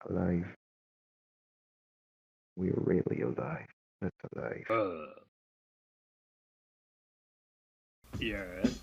alive. We're really alive. That's alive. Yes.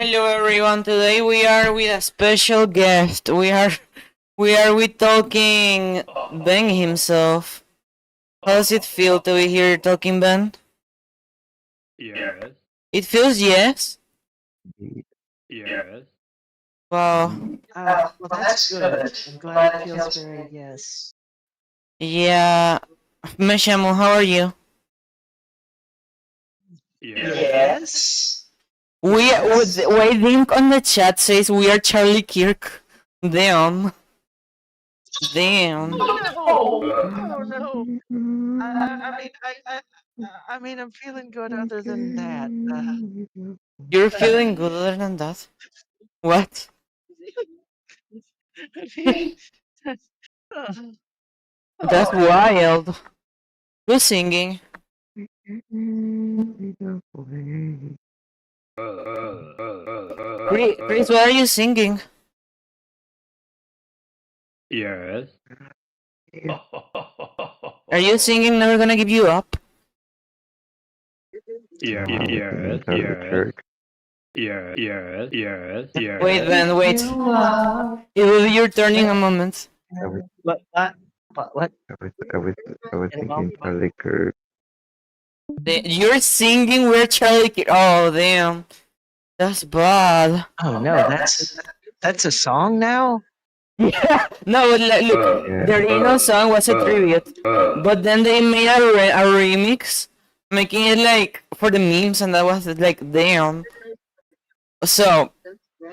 Hello everyone, today we are with a special guest. We are with talking Ben himself. How does it feel to be here talking Ben? Yes. It feels yes? Yes. Wow. Well, that's good. I'm glad it feels very yes. Yeah. Meshamu, how are you? Yes? Waiting on the chat says we are Charlie Kirk. Damn. Damn. Oh no! I mean, I'm feeling good. Other than that, You're feeling good other than that? What? I mean, That's wild. Who's singing? Chris, what are you singing? Yes. Are you singing Never Gonna Give You Up? Yes. Yes. Yes. Yes. Yes. Yes. Yes. Wait, Ben, wait. It will be your turning a moment. what? I was thinking Charlie Kirk. You're singing We're Charlie Kirk. Oh, damn. That's bad. Oh no, that's a song now. Yeah. No, but look, their Eno song was a tribute. But then they made a remix, making it like for the memes, and that was like, damn. So,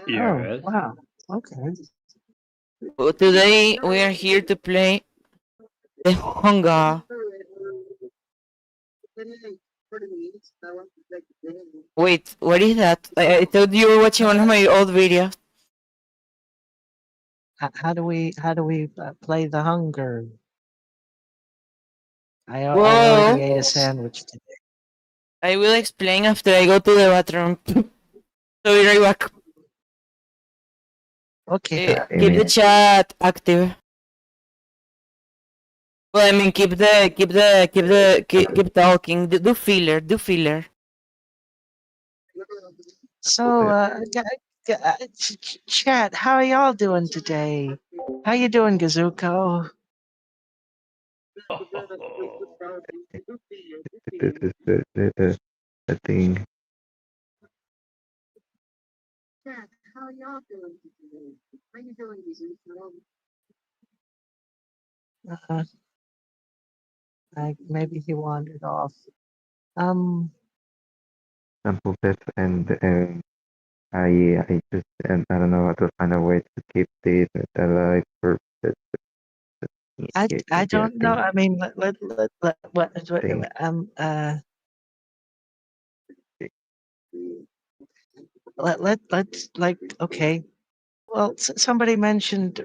Yes. Oh wow. Okay. today we are here to play the Honga. Wait, what is that? I thought you were watching one of my old videos. How do we play the hunger? I Whoa. already ate a sandwich today. I will explain after I go to the bathroom. So be right back. Okay. Keep the chat active. Well, I mean, keep talking. Do filler. So, chat, how are y'all doing today? How you doing, Gazuko? This is the thing. Maybe he wandered off. Sample best and I just I don't know how to find a way to keep this alive for I don't know. I mean, let's like okay. Well, somebody mentioned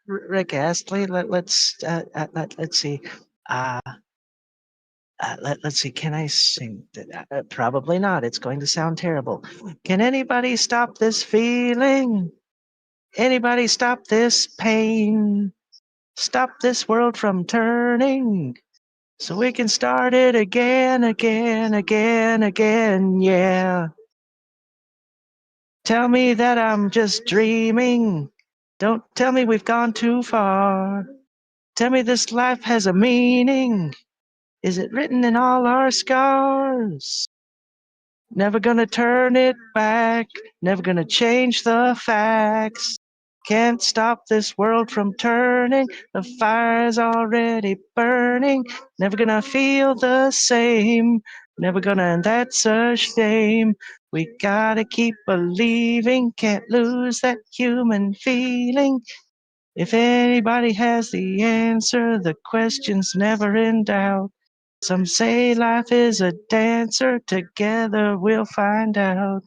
Rick Astley. Let's see. Let's see. Can I sing? Probably not. It's going to sound terrible. Can anybody stop this feeling? Anybody stop this pain? Stop this world from turning so we can start it again, yeah. Tell me that I'm just dreaming. Don't tell me we've gone too far. Tell me this life has a meaning. Is it written in all our scars? Never gonna turn it back. Never gonna change the facts. Can't stop this world from turning. The fire's already burning. Never gonna feel the same. Never gonna, and that's a shame. We gotta keep believing. Can't lose that human feeling. If anybody has the answer, the question's never in doubt. Some say life is a dancer. Together we'll find out.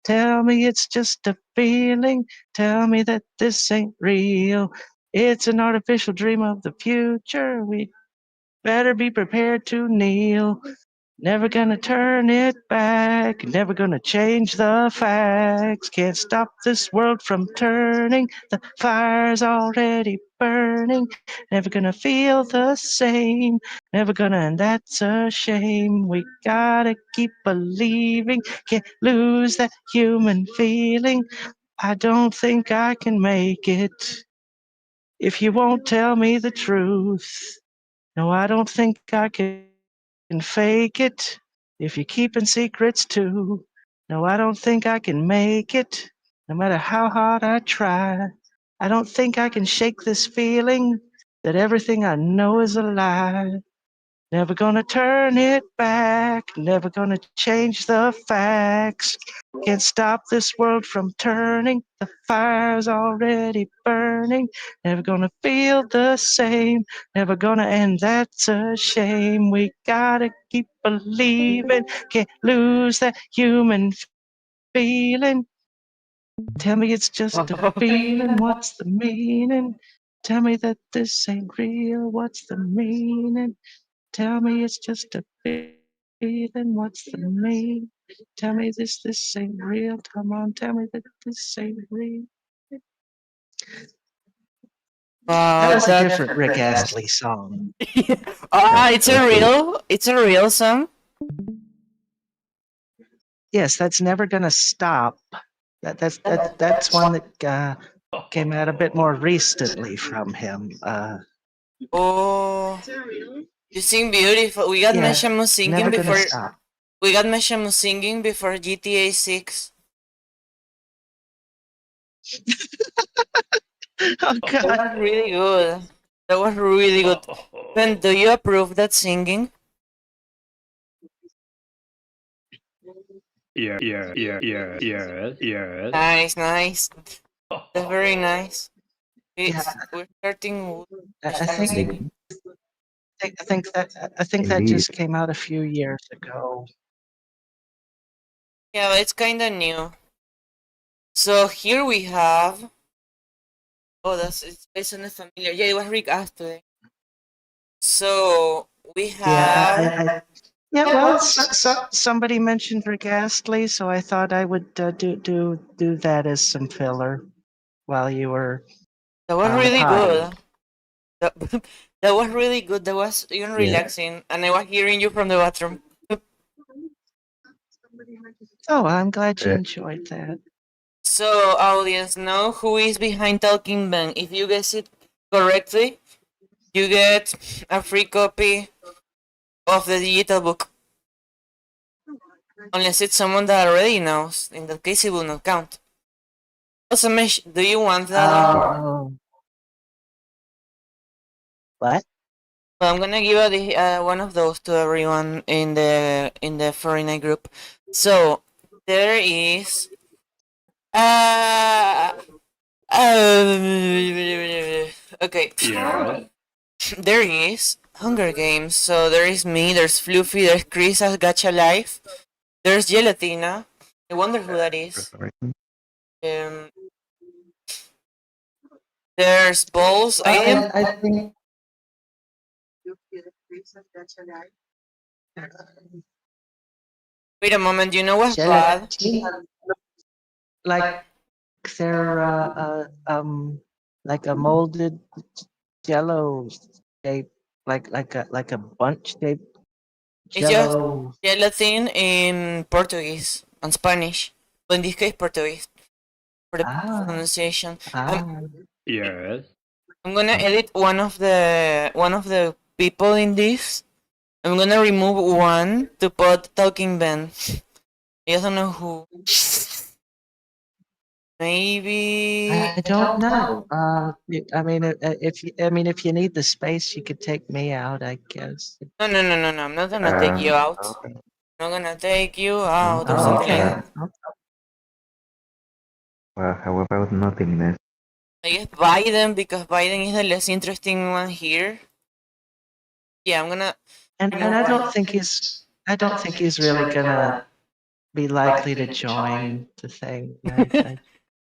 Tell me it's just a feeling. Tell me that this ain't real. It's an artificial dream of the future. We better be prepared to kneel. Never gonna turn it back. Never gonna change the facts. Can't stop this world from turning. The fire's already burning. Never gonna feel the same. Never gonna, and that's a shame. We gotta keep believing. Can't lose that human feeling. I don't think I can make it if you won't tell me the truth. No, I don't think I can fake it if you're keeping secrets too. No, I don't think I can make it no matter how hard I try. I don't think I can shake this feeling that everything I know is a lie. Never gonna turn it back, never gonna change the facts. Can't stop this world from turning, the fire's already burning. Never gonna feel the same, never gonna, and that's a shame. We gotta keep believing, can't lose that human feeling. Tell me it's just a feeling, what's the meaning? Tell me that this ain't real, what's the meaning? Tell me it's just a feeling, what's the meaning? Tell me this ain't real, come on, tell me that this ain't real. That was a different Rick Astley song. It's a real song. Yes, that's Never Gonna Stop. That's one that came out a bit more recently from him. Oh, you sing beautiful. We got Yeah, Meshamu singing Never Gonna before. Stop. We got Meshamu singing before GTA 6. Oh That God. was really good. That was really good. Ben, do you approve that singing? Yeah. Nice, nice. That's very nice. We're starting. I think that Indeed. just came out a few years ago. Yeah, but it's kind of new. So here we have. Oh, it's based on the familiar. Yeah, it was Rick Astley. So we have. Yeah, well, somebody mentioned Rick Astley, so I thought I would do that as some filler while you were. That was on the really potty. good. That, that was really good. That was even relaxing, and I was hearing you from the bathroom. Oh, I'm glad you enjoyed that. So, audience, know who is behind Talking Ben. If you guess it correctly, you get a free copy of the digital book. Unless it's someone that already knows. In that case, it will not count. Also, Mesh, do you want that? What? Well, I'm gonna give one of those to everyone in the FURRY Night group. So there is okay. Yeah. There is Hunger Games. So there is me. There's Fluffy. There's Chris as Gacha Life. There's Gelatina. I wonder who that is. There's Balls. I think. Wait a moment. You know what's bad? Like they're like a molded jello shape, like a bunch shape. It's just gelatin in Portuguese and Spanish. But in this case, Portuguese for the pronunciation. Yes. I'm gonna edit one of the people in this. I'm gonna remove one to put Talking Ben. I don't know who. Maybe. I don't know. If you need the space, you could take me out, I guess. No. I'm not gonna take you out. Okay. I'm not gonna take you out or Oh, something like that. well, how about nothingness? I guess Biden, because Biden is the less interesting one here. Yeah, I'm gonna. And I don't think he's really gonna be likely to join the thing.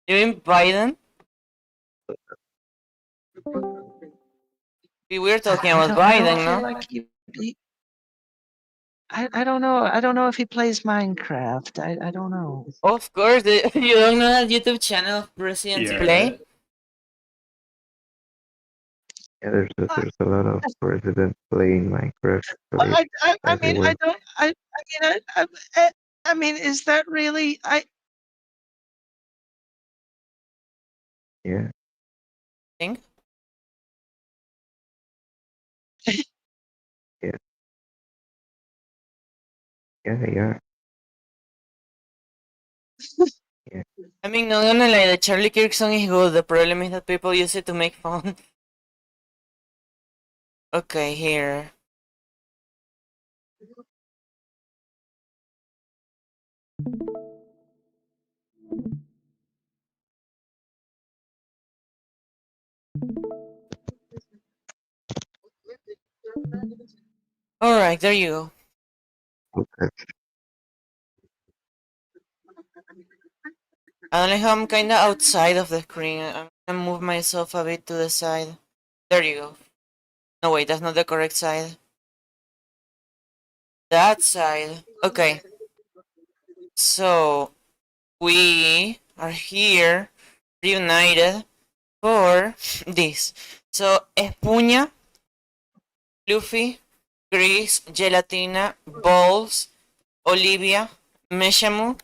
You mean Biden? We were talking about Biden, no? Like I don't know. I don't know if he plays Minecraft. I don't know. Of course, you don't know that YouTube channel of President Yeah. Play? Yeah, there's a lot of presidents playing Minecraft. Played everywhere. I mean, is that really? Yeah, Think? yeah, they are. I mean, not gonna lie, the Charlie Kirk song is good. The problem is that people use it to make fun. Okay, here. Alright, there you go. Okay. I don't know how I'm kinda outside of the screen. I'm gonna move myself a bit to the side. There you go. No, wait, that's not the correct side. That side. Okay. So, we are here, reunited, for this. So, Espuña, Luffy, Chris, Gelatina, Balls, Olivia, Meshamu,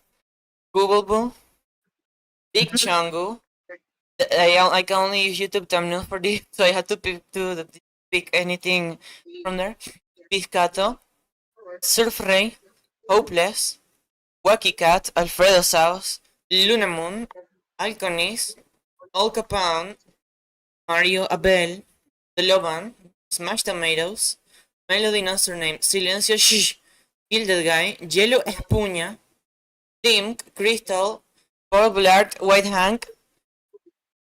Googleable, Big Chungu. I can only use YouTube thumbnails for this, so I had to pick anything from there. Piscato, Surf Ray, Hopeless, Wacky Cat, Alfredo Saus, Luna Moon, Alconis, Al Capone, Mario Abel, The Loban, Smash Tomatoes, Melody No Surname, Silencio Shh, Gilded Guy, Yellow Espuña, Dimk, Crystal, Paul Blart, White Hank,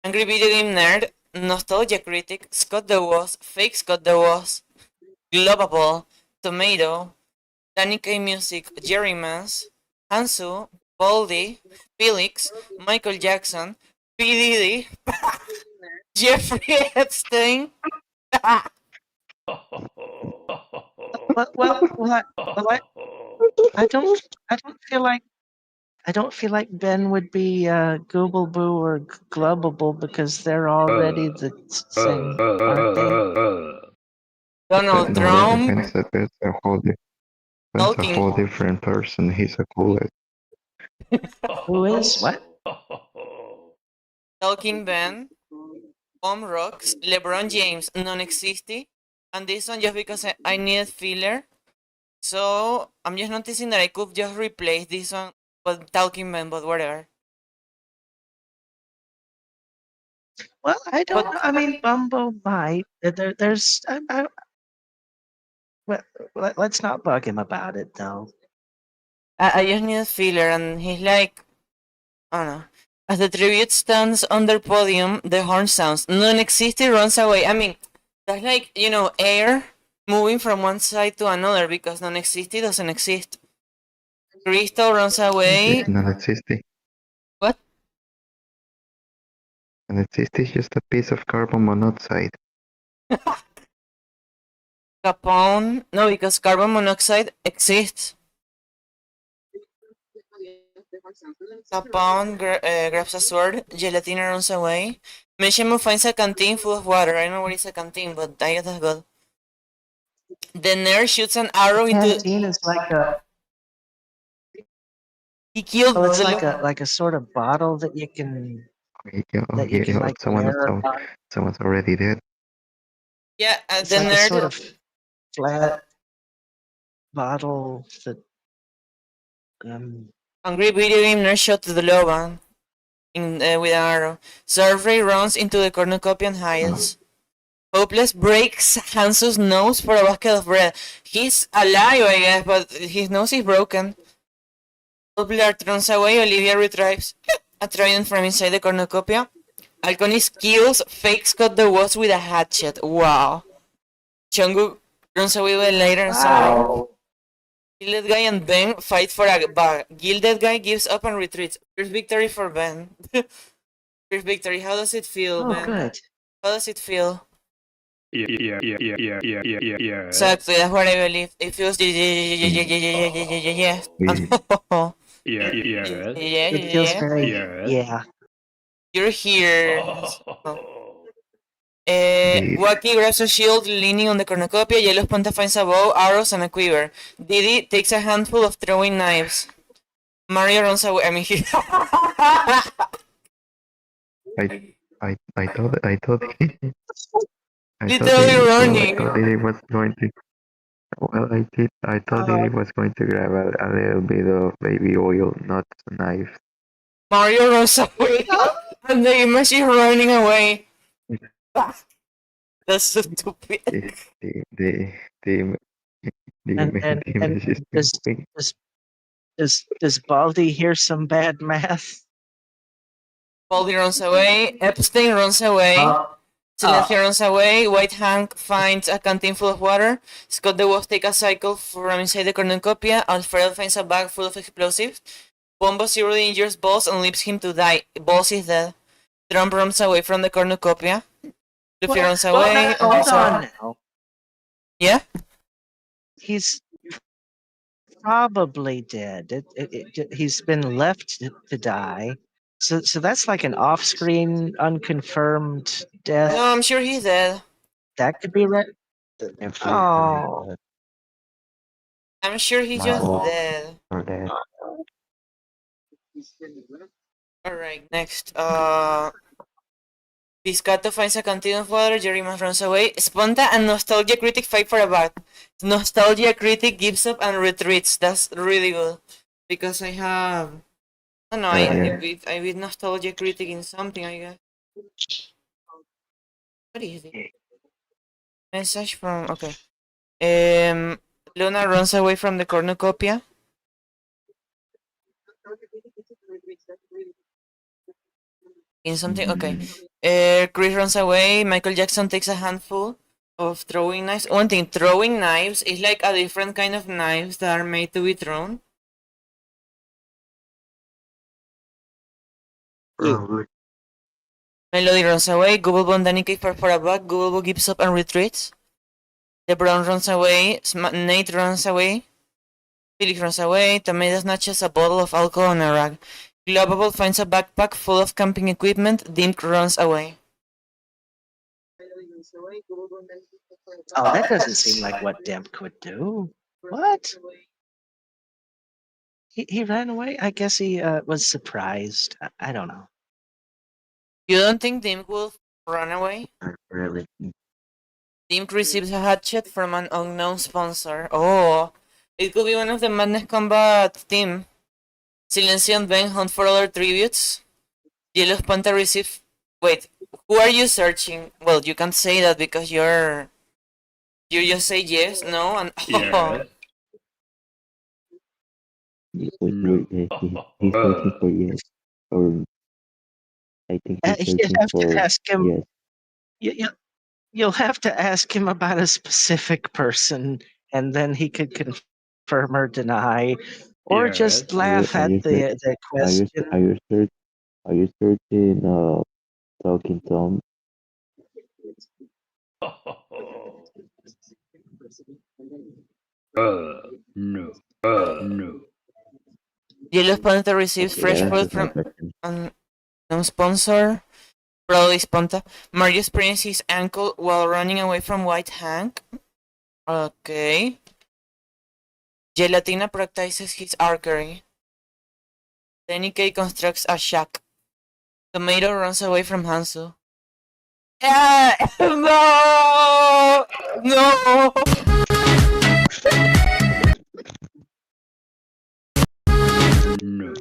Angry Video Game Nerd, Nostalgia Critic, Scott the Was, Fake Scott the Was, Globable, Tomato, Danny K Music, Jerry Mans, Hansu, Baldy, Felix, Michael Jackson, P. Diddy, Jeffrey Epstein. I don't feel like Ben would be Google Boo or Globable because they're already the same, aren't they? Donald No, but Trump, Ben's a whole Talking, different person. He's a coolest. Who is what? Talking Ben, Home Rocks, LeBron James, Non-Existy, and this one just because I needed filler. So I'm just noticing that I could just replace this one with Talking Ben, but whatever. Well, I don't know. I mean, Bumbo might. There's. Well, let's not bug him about it, though. I just needed filler, and he's like, I don't know. As the tribute stands on their podium, the horn sounds. Non-Existy runs away. I mean, that's like, air moving from one side to another because Non-Existy doesn't exist. Crystal runs away. Non-existing. What? Non-existing is just a piece of carbon monoxide. Capone. No, because carbon monoxide exists. Capone grabs a sword. Gelatina runs away. Meshamu finds a canteen full of water. I don't know what is a canteen, but I guess that's good. The nerd shoots an arrow into. Canteen is like a. He killed. Oh, it's like a sort of bottle that you can. That you can like wear. Someone's already dead. Yeah, It's the like nerd. a sort of flat bottle that. Angry Video Game Nerd shot to the Loban. with an arrow. Survey runs into the cornucopia and hides. Hopeless breaks Hansu's nose for a bucket of bread. He's alive, I guess, but his nose is broken. Blart runs away. Olivia retrieves a trident from inside the cornucopia. Alconis kills Fake Scott the Wasp with a hatchet. Wow. Chungu runs away with a lighter and sorry. Gilded Guy and Ben fight for a bag. Gilded Guy gives up and retreats. First victory for Ben. First victory. How does it feel, Oh, Ben? good. How does it feel? Yeah. Exactly, that's what I believe. It feels yeah. Yes. It feels very. Yes. Yeah. You're here. Wacky grabs a shield leaning on the cornucopia. Yellow Ponta finds a bow, arrows, and a quiver. Didi takes a handful of throwing knives. Mario runs away. I mean, I thought he literally running. I thought he was going to. Well, I thought he was going to grab a little bit of baby oil, not a knife. Mario runs away, and the image is running away. That's so stupid. The And image is moving. does Baldy hear some bad math? Baldy runs away. Epstein runs away. Celestia runs away. White Hank finds a canteen full of water. Scott the Wolf takes a cycle from inside the cornucopia. Alfredo finds a bag full of explosives. Bombo seriously injures Balls and leaves him to die. Balls is dead. Trump runs away from the cornucopia. Luffy runs away. Hold on now. Yeah? He's probably dead. He's been left to die. So that's like an off-screen, unconfirmed death. No, I'm sure he's dead. That could be right. Oh. I'm sure he's just dead. Alright, next. Piscato finds a canteen of water, Jerryman runs away. Sponta and Nostalgia Critic fight for a bag. Nostalgia Critic gives up and retreats. That's really good. Because I have... I don't know, I beat Nostalgia Critic in something, I guess. What is it? Message from... Okay. Luna runs away from the cornucopia. In something? Okay. Chris runs away. Michael Jackson takes a handful of throwing knives. One thing, throwing knives is like a different kind of knives that are made to be thrown. Melody runs away. Gubblebo and Danny fight for a bag. Gubblebo gives up and retreats. LeBron runs away. Nate runs away. Felix runs away. Tomato snatches a bottle of alcohol and a rag. Globable finds a backpack full of camping equipment. Dink runs away. Oh, that doesn't seem like what Demp would do. What? He ran away? I guess he was surprised. I don't know. You don't think Dink will run away? Really? Dink receives a hatchet from an unknown sponsor. Oh, it could be one of the Madness Combat team. Silencio and Ben hunt for other tributes. Yellow Panther receive... Wait, who are you searching? Well, you can't say that because you're... You just say yes, no, and... Oh. He's searching for yes. Or I think he's You searching have to for ask him. yes. You'll have to ask him about a specific person, and then he could confirm or deny, or just laugh at the question. Are you searching Talking Tom? No. Yellow Panther receives fresh food from unknown sponsor. Probably Sponta. Mario sprains his ankle while running away from White Hank. Okay. Gelatina practices his archery. Danny K constructs a shack. Tomato runs away from Hansu. No! No! No.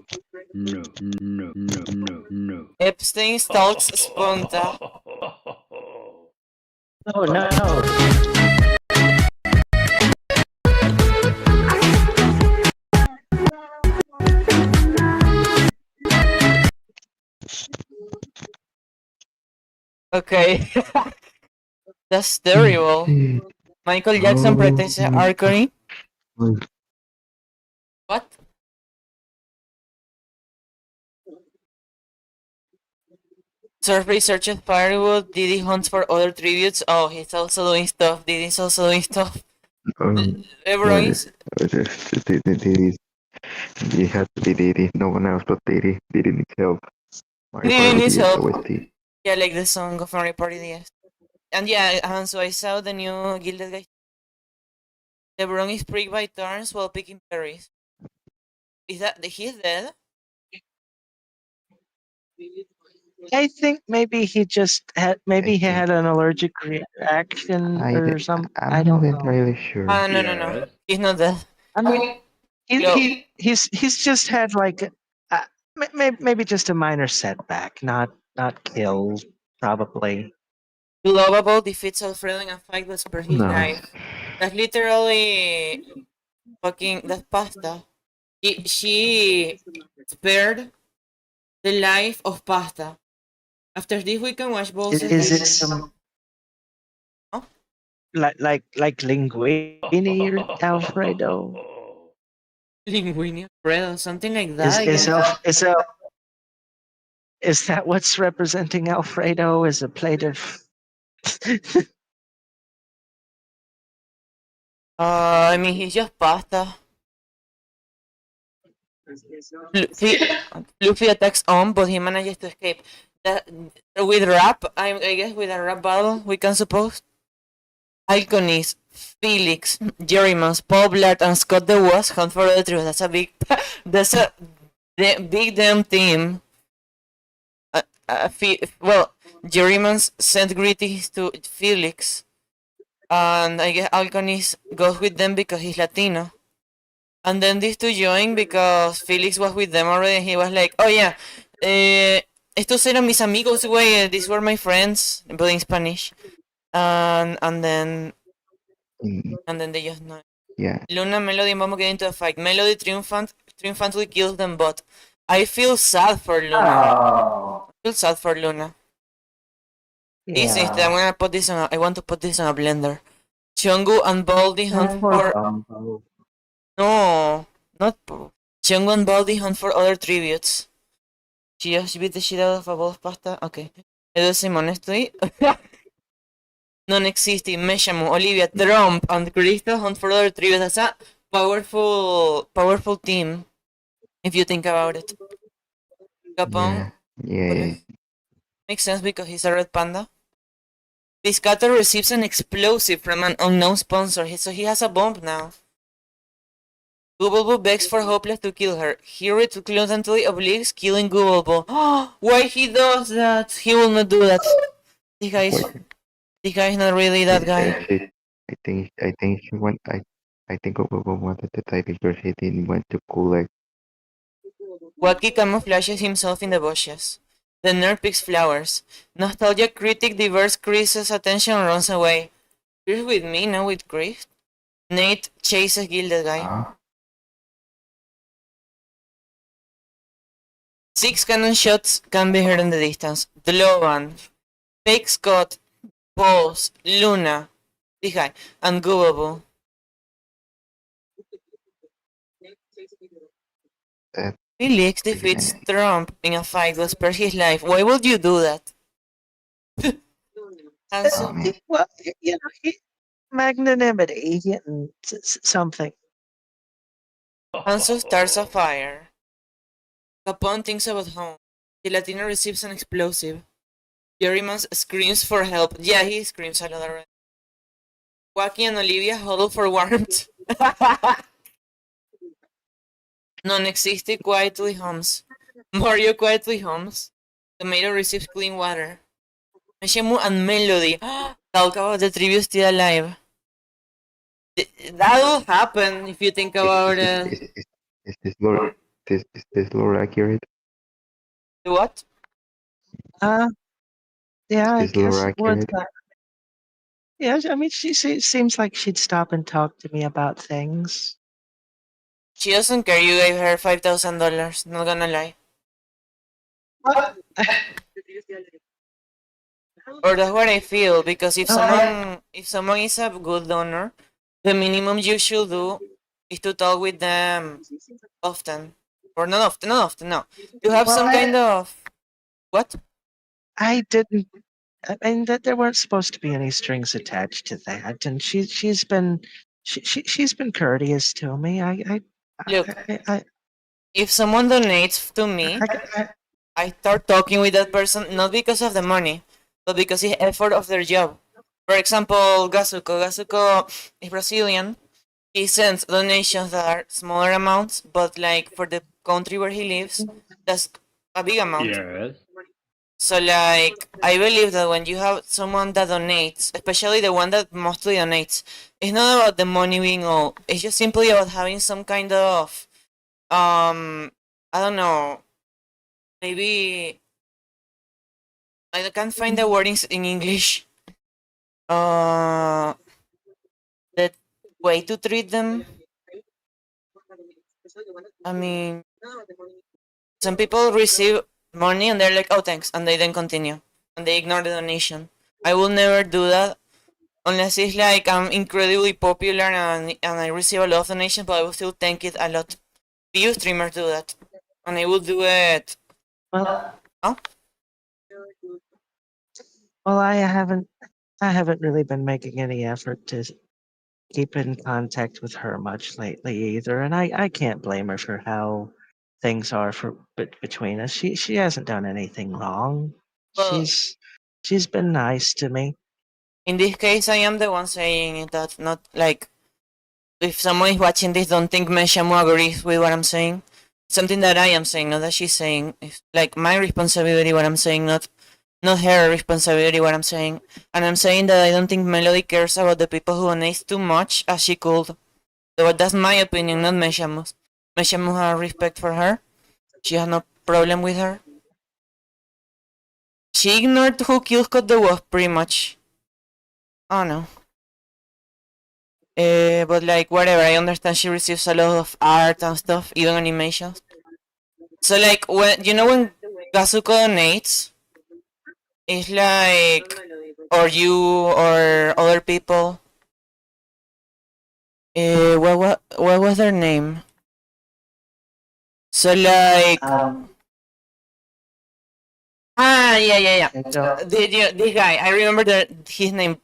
Epstein stalks Smurfta. Oh no. Okay. That's terrible. Michael Jackson protects Arcony. What? Survey searches firewood. Diddy hunts for other tributes. Oh, he's also doing stuff. Diddy's also doing stuff. LeBron is. It has to be Diddy. No one else but Diddy. Diddy needs help. Diddy needs help. OST. Yeah, like the song of Mario Party DS. And yeah, and so I saw the new Gilded Guy. LeBron is pricked by thorns while picking berries. Is that he's dead? I think maybe he just had he had an allergic reaction or something. I I'm don't not know. entirely sure. No. He's not dead. I mean, he's just had like maybe just a minor setback, not killed, probably. Lovable defeats Alfredo in a fight that spared his No. life. That's literally fucking that's pasta. She spared the life of pasta. After this, we can watch both. Is it some Huh? like linguine or Alfredo? Linguine Alfredo, something like that. Is that what's representing Alfredo? Is a plate of I mean, he's just pasta. Luffy attacks on, but he manages to escape. With rap, I guess with a rap battle, we can suppose. Alconis, Felix, Jerrymans, Paul Blart, and Scott the Wasp hunt for the truth. That's a big damn team. Well, Jerrymans sent greetings to Felix, and I guess Alconis goes with them because he's Latino. And then these two join because Felix was with them already, and he was like, oh yeah, estos eran mis amigos, güey, these were my friends, but in Spanish. And then they just know. Yeah. Luna, Melody, and Momo get into a fight. Melody triumphantly kills them, but I feel sad for Luna. I feel sad for Luna. This is I want to put this on a blender. Chungu and Baldi hunt for. No, not Chungu and Baldi hunt for other tributes. She just beat the shit out of a bowl of pasta. Okay. Edu Simón, estoy. Non-existing, Meshamu, Olivia, Trump, and Crystal hunt for other tributes. That's a powerful team, if you think about it. Capone. Yeah. Okay. Makes sense because he's a red panda. Piscator receives an explosive from an unknown sponsor, so he has a bomb now. Gooblebu begs for Hopeless to kill her. He reluctantly obliges, killing Gooblebu. Why he does that? He will not do that. This guy is not really that guy. I think she went. I think Obobo wanted to die because he didn't want to collect. Wacky camouflages himself in the bushes. The nerd picks flowers. Nostalgia critic diverts Chris's attention and runs away. Chris with me, not with Chris. Nate chases Gilded Guy. 6 cannon shots can be heard in the distance. Dlovan, Fake Scott, Pulse, Luna, this guy, and Gooblebu. Felix defeats Trump in a fight that spares his life. Why would you do that? Well, you know, magnanimity, something. Hanzo starts a fire. Capone thinks about home. The Latino receives an explosive. Jerrymans screams for help. Yeah, he screams a lot already. Wacky and Olivia huddle for warmth. Non-existent quietly hums. Mario quietly hums. Tomato receives clean water. Meshemu and Melody talk about the tribute still alive. That will happen if you think about it. Is this Lord? Is this lore accurate? What? Yeah, Is I this lore guess it would. accurate? Yeah, I mean, seems like she'd stop and talk to me about things. She doesn't care you gave her $5,000, not gonna lie. What? Or that's what I feel, because if No, someone is a good donor, the minimum you should do is to talk with them often. Or not often, no. To have well, some kind of what? I didn't. I mean, that there weren't supposed to be any strings attached to that, and she's been courteous to me. Look, I, if someone donates to me, I, I start talking with that person not because of the money, but because it's effort of their job. For example, Gazuko. Gazuko is Brazilian. He sends donations that are smaller amounts, but like for the country where he lives, that's a big amount. Yes. So like I believe that when you have someone that donates, especially the one that mostly donates, it's not about the money being all. It's just simply about having some kind of I don't know, maybe I can't find the wordings in English. The way to treat them. I mean, some people receive money and they're like, "Oh, thanks," and they then continue and they ignore the donation. I will never do that unless it's like I'm incredibly popular and I receive a lot of donations, but I will still thank it a lot. Few streamers do that, and I will do it. well, Oh, well, I haven't really been making any effort to keep in contact with her much lately either, and I can't blame her for how things are between us. She hasn't done anything wrong. well, She's been nice to me. in this case, I am the one saying it. That not like if someone is watching this, don't think Meshamu agrees with what I'm saying. Something that I am saying, not that she's saying. It's like my responsibility what I'm saying, not her responsibility what I'm saying. And I'm saying that I don't think Melody cares about the people who donate too much as she could. But that's my opinion, not Meshamu's. Meshamu has respect for her. She has no problem with her. She ignored who killed Scott the Wolf pretty much. Oh no. But like whatever, I understand she receives a lot of art and stuff, even animations. So like when Gazuko donates, it's like or you or other people. What was their name? So like yeah. This guy, I remember his name.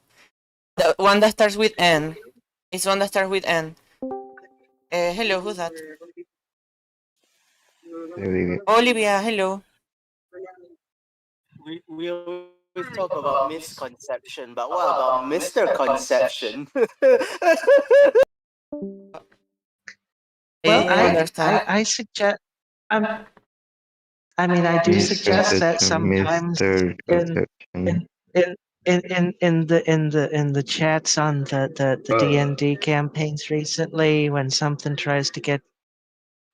The one that starts with N. It's one that starts with N. Hello, who's that? Olivia. Olivia, hello. We always talk about misconception, but what about Mr. Conception? Well, I understand. I suggest. I mean, I do suggest that sometimes Mr. in Conception. in in the chats on the D&D campaigns recently, when something tries to get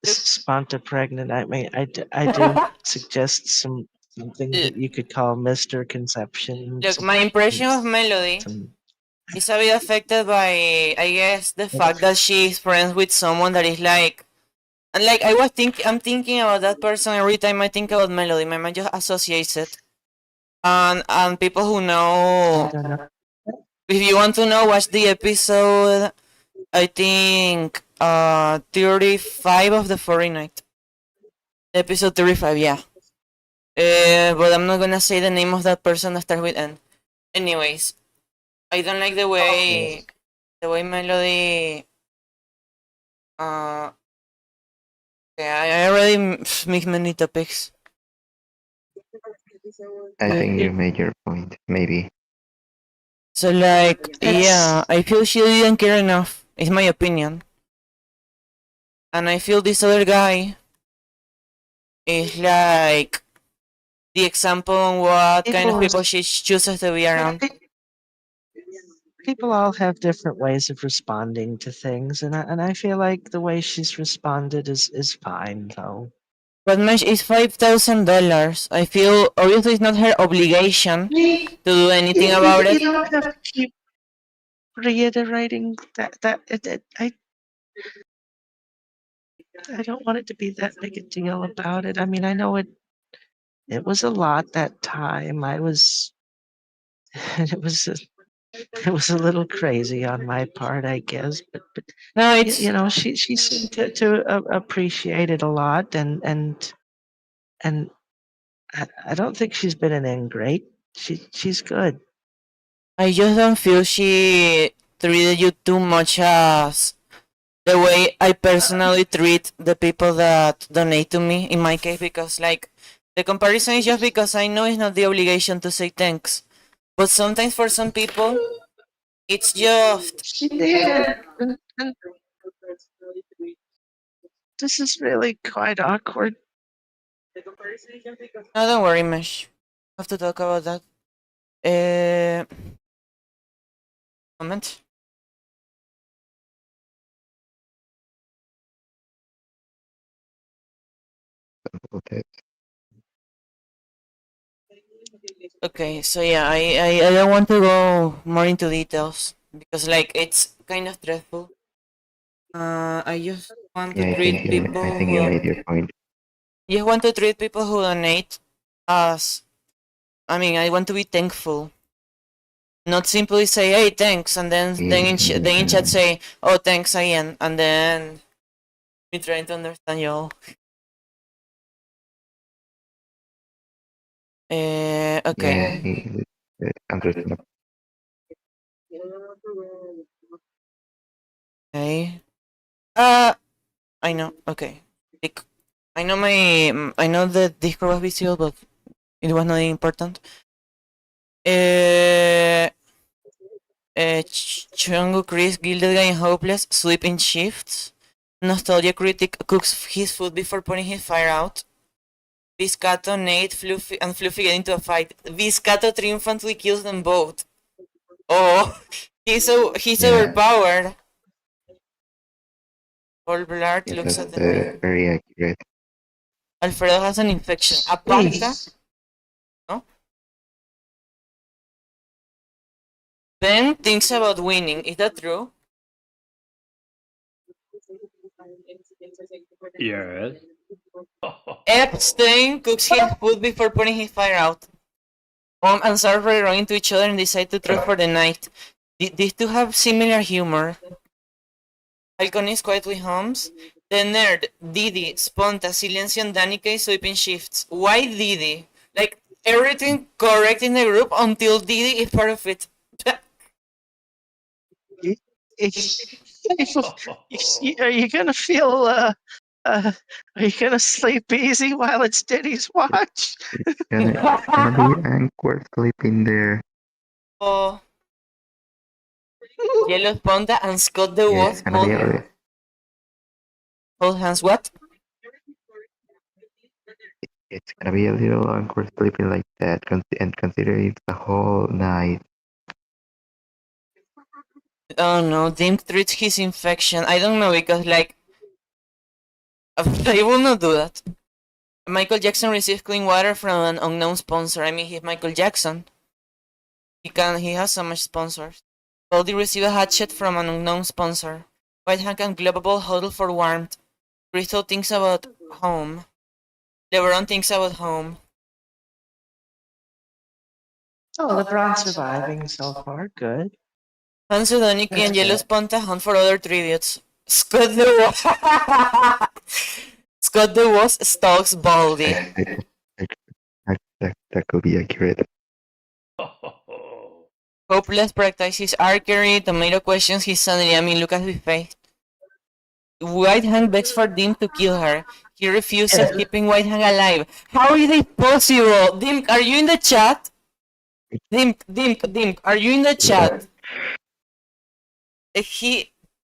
Sponta pregnant, I mean, I do suggest something that you could call Mr. Conception. Look, my impression of Melody is a bit affected by, I guess, the fact that she's friends with someone that is like, and like I'm thinking about that person every time I think about Melody. My mind just associates it, and people who know. If you want to know, watch the episode. I think 35 of the Furry Night. Episode 35, yeah. But I'm not gonna say the name of that person that starts with N. Anyways, I don't like the way Melody. Yeah, I already mixed many topics. I think you made your point. Maybe. So like, yeah, I feel she didn't care enough. It's my opinion. And I feel this other guy is like the example on what kind of people she chooses to be around. people all have different ways of responding to things, and I feel like the way she's responded is fine though. But Mesh is $5,000. I feel obviously it's not her obligation to do anything about You it. don't have to keep reiterating I don't want it to be that big a deal about it. I mean, I know it was a lot that time. I was it was a little crazy on my part, I guess, but No, it's you know, she seemed to appreciate it a lot, and I don't think she's been an ingrate. She's good. I just don't feel she treated you too much as the way I personally treat the people that donate to me in my case, because like the comparison is just because I know it's not the obligation to say thanks. But sometimes for some people it's just She did, and this is really quite awkward. no, don't worry, Mesh. Have to talk about that. Uh moment. Okay. Okay, so yeah, I don't want to go more into details because like it's kind of stressful. I just want to Yeah, treat people I think you who made your point. just want to treat people who donate as I mean I want to be thankful. Not simply say hey thanks and then in chat say oh thanks again and then me trying to understand you all. Okay. Yeah, understandable. Okay. I know. Okay. I know I know the Discord was visible, but it was not important. Chungu Chris, Gilded Guy and Hopeless, Sweeping Shifts. Nostalgia Critic cooks his food before putting his fire out. Viscato, Nate, Fluffy, and Fluffy get into a fight. Viscato triumphantly kills them both. Oh, he's Yeah. overpowered. Paul Blart Yeah, looks that's at the very accurate. Alfredo has an infection. Apanta. No? Ben thinks about winning. Is that true? Yes. Epstein cooks his food before putting his fire out. And Sarfrey run into each other and decide to trade for the night. These two have similar humor. Alconist quietly hums. The nerd, Didi, Sponta, Silencio, and Danica sweeping shifts. Why Didi? Like, everything correct in the group until Didi is part of it. Are you gonna feel are you gonna sleep easy while it's Diddy's watch? It's gonna be Anchor sleeping there. Oh. Yellow Sponta and Scott the Yeah, Wolf it's gonna be hold hands. What? it's gonna be a little Anchor sleeping like that, and consider it's the whole night. Oh no, Dim treats his infection. I don't know because like I will not do that. Michael Jackson receives clean water from an unknown sponsor. I mean, he's Michael Jackson. He has so much sponsors. Goldie receives a hatchet from an unknown sponsor. White Hank and Global huddle for warmth. Crystal thinks about home. LeBron thinks about home. Oh, LeBron's surviving so far. Good. Hansu, Doniki, and Yellow Sponta hunt for other tributes. Scott the Scott the Wasp stalks Baldy. That could be accurate. Hopeless practices archery. Tomato questions his sanity. I mean, look at his face. White Hand begs for Dim to kill her. He refuses, keeping White Hand alive. How is it possible? Dim, are you in the chat? Dim, are you in the chat?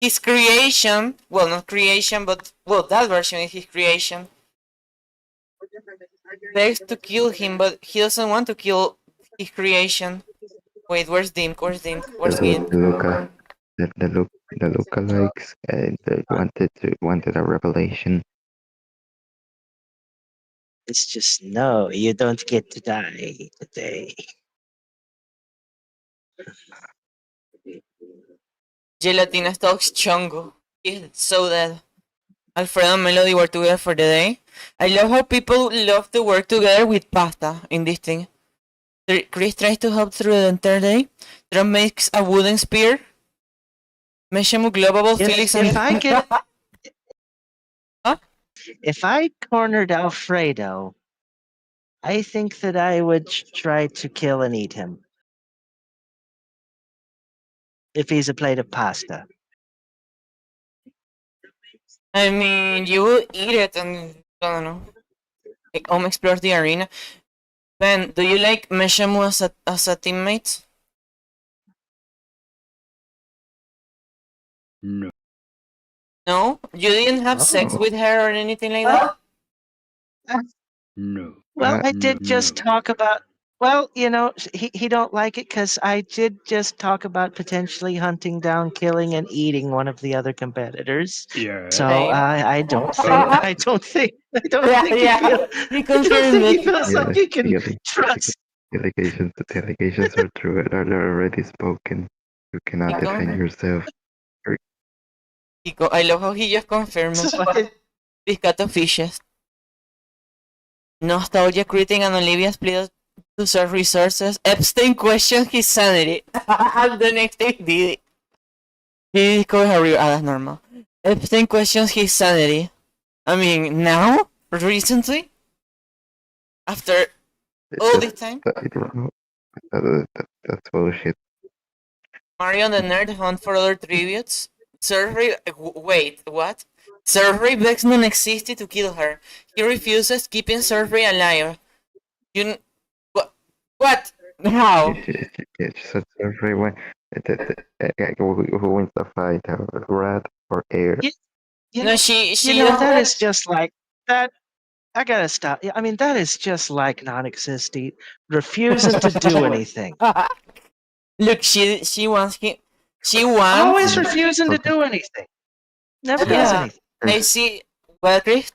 His creation, well, not creation, but, well, that version is his creation, begs to kill him, but he doesn't want to kill his creation. Wait, where's Dink? Where's Dink? The, Where's the, Gimp? the Luca, the lookalikes wanted a revelation. It's just no, you don't get to die today. Gelatina stalks Chongo. He's so dead. Alfredo and Melody were together for the day. I love how people love to work together with pasta in this thing. Chris tries to help through the entire day. Trump makes a wooden spear. Meshemu global Felix and... If I get, Huh? if I cornered Alfredo, I think that I would try to kill and eat him. If he's a plate of pasta. I mean, you will eat it and I don't know. Like, explore the arena. Ben, do you like Meshemu as a teammate? No. No? You didn't have sex Oh. with her or anything like that? No. Well, I did just No. talk about. Well, you know, he don't like it because I did just talk about potentially hunting down, killing, and eating one of the other competitors. Yeah. So Same. I don't think Yeah, he yeah. feels. You I don't confirmed think he it. feels like he can The trust. allegations are true. They're already spoken. You cannot Nico? defend yourself. Nico, I love how he just confirmed it. So I- Piscato fishes. Nostalgia creating and Olivia's plea to serve resources. Epstein questions his sanity. And the next day did it. He discovered her real. That's normal. Epstein questions his sanity. I mean, now? Recently? After all this time? That's bullshit. Mario and the Nerd hunt for other tributes. Survey. Wait, what? Survey begs non-existy to kill her. He refuses, keeping Survey alive. What? What? How? It's such everyone. Who wins the fight? Rat or air? you No, know, she. that is just like that. I gotta stop. I mean, that is just like non-existent, refusing to do anything. Look, she wants him. She wants. Always refusing to do anything. Never does Yeah. anything. I see. Well, Chris,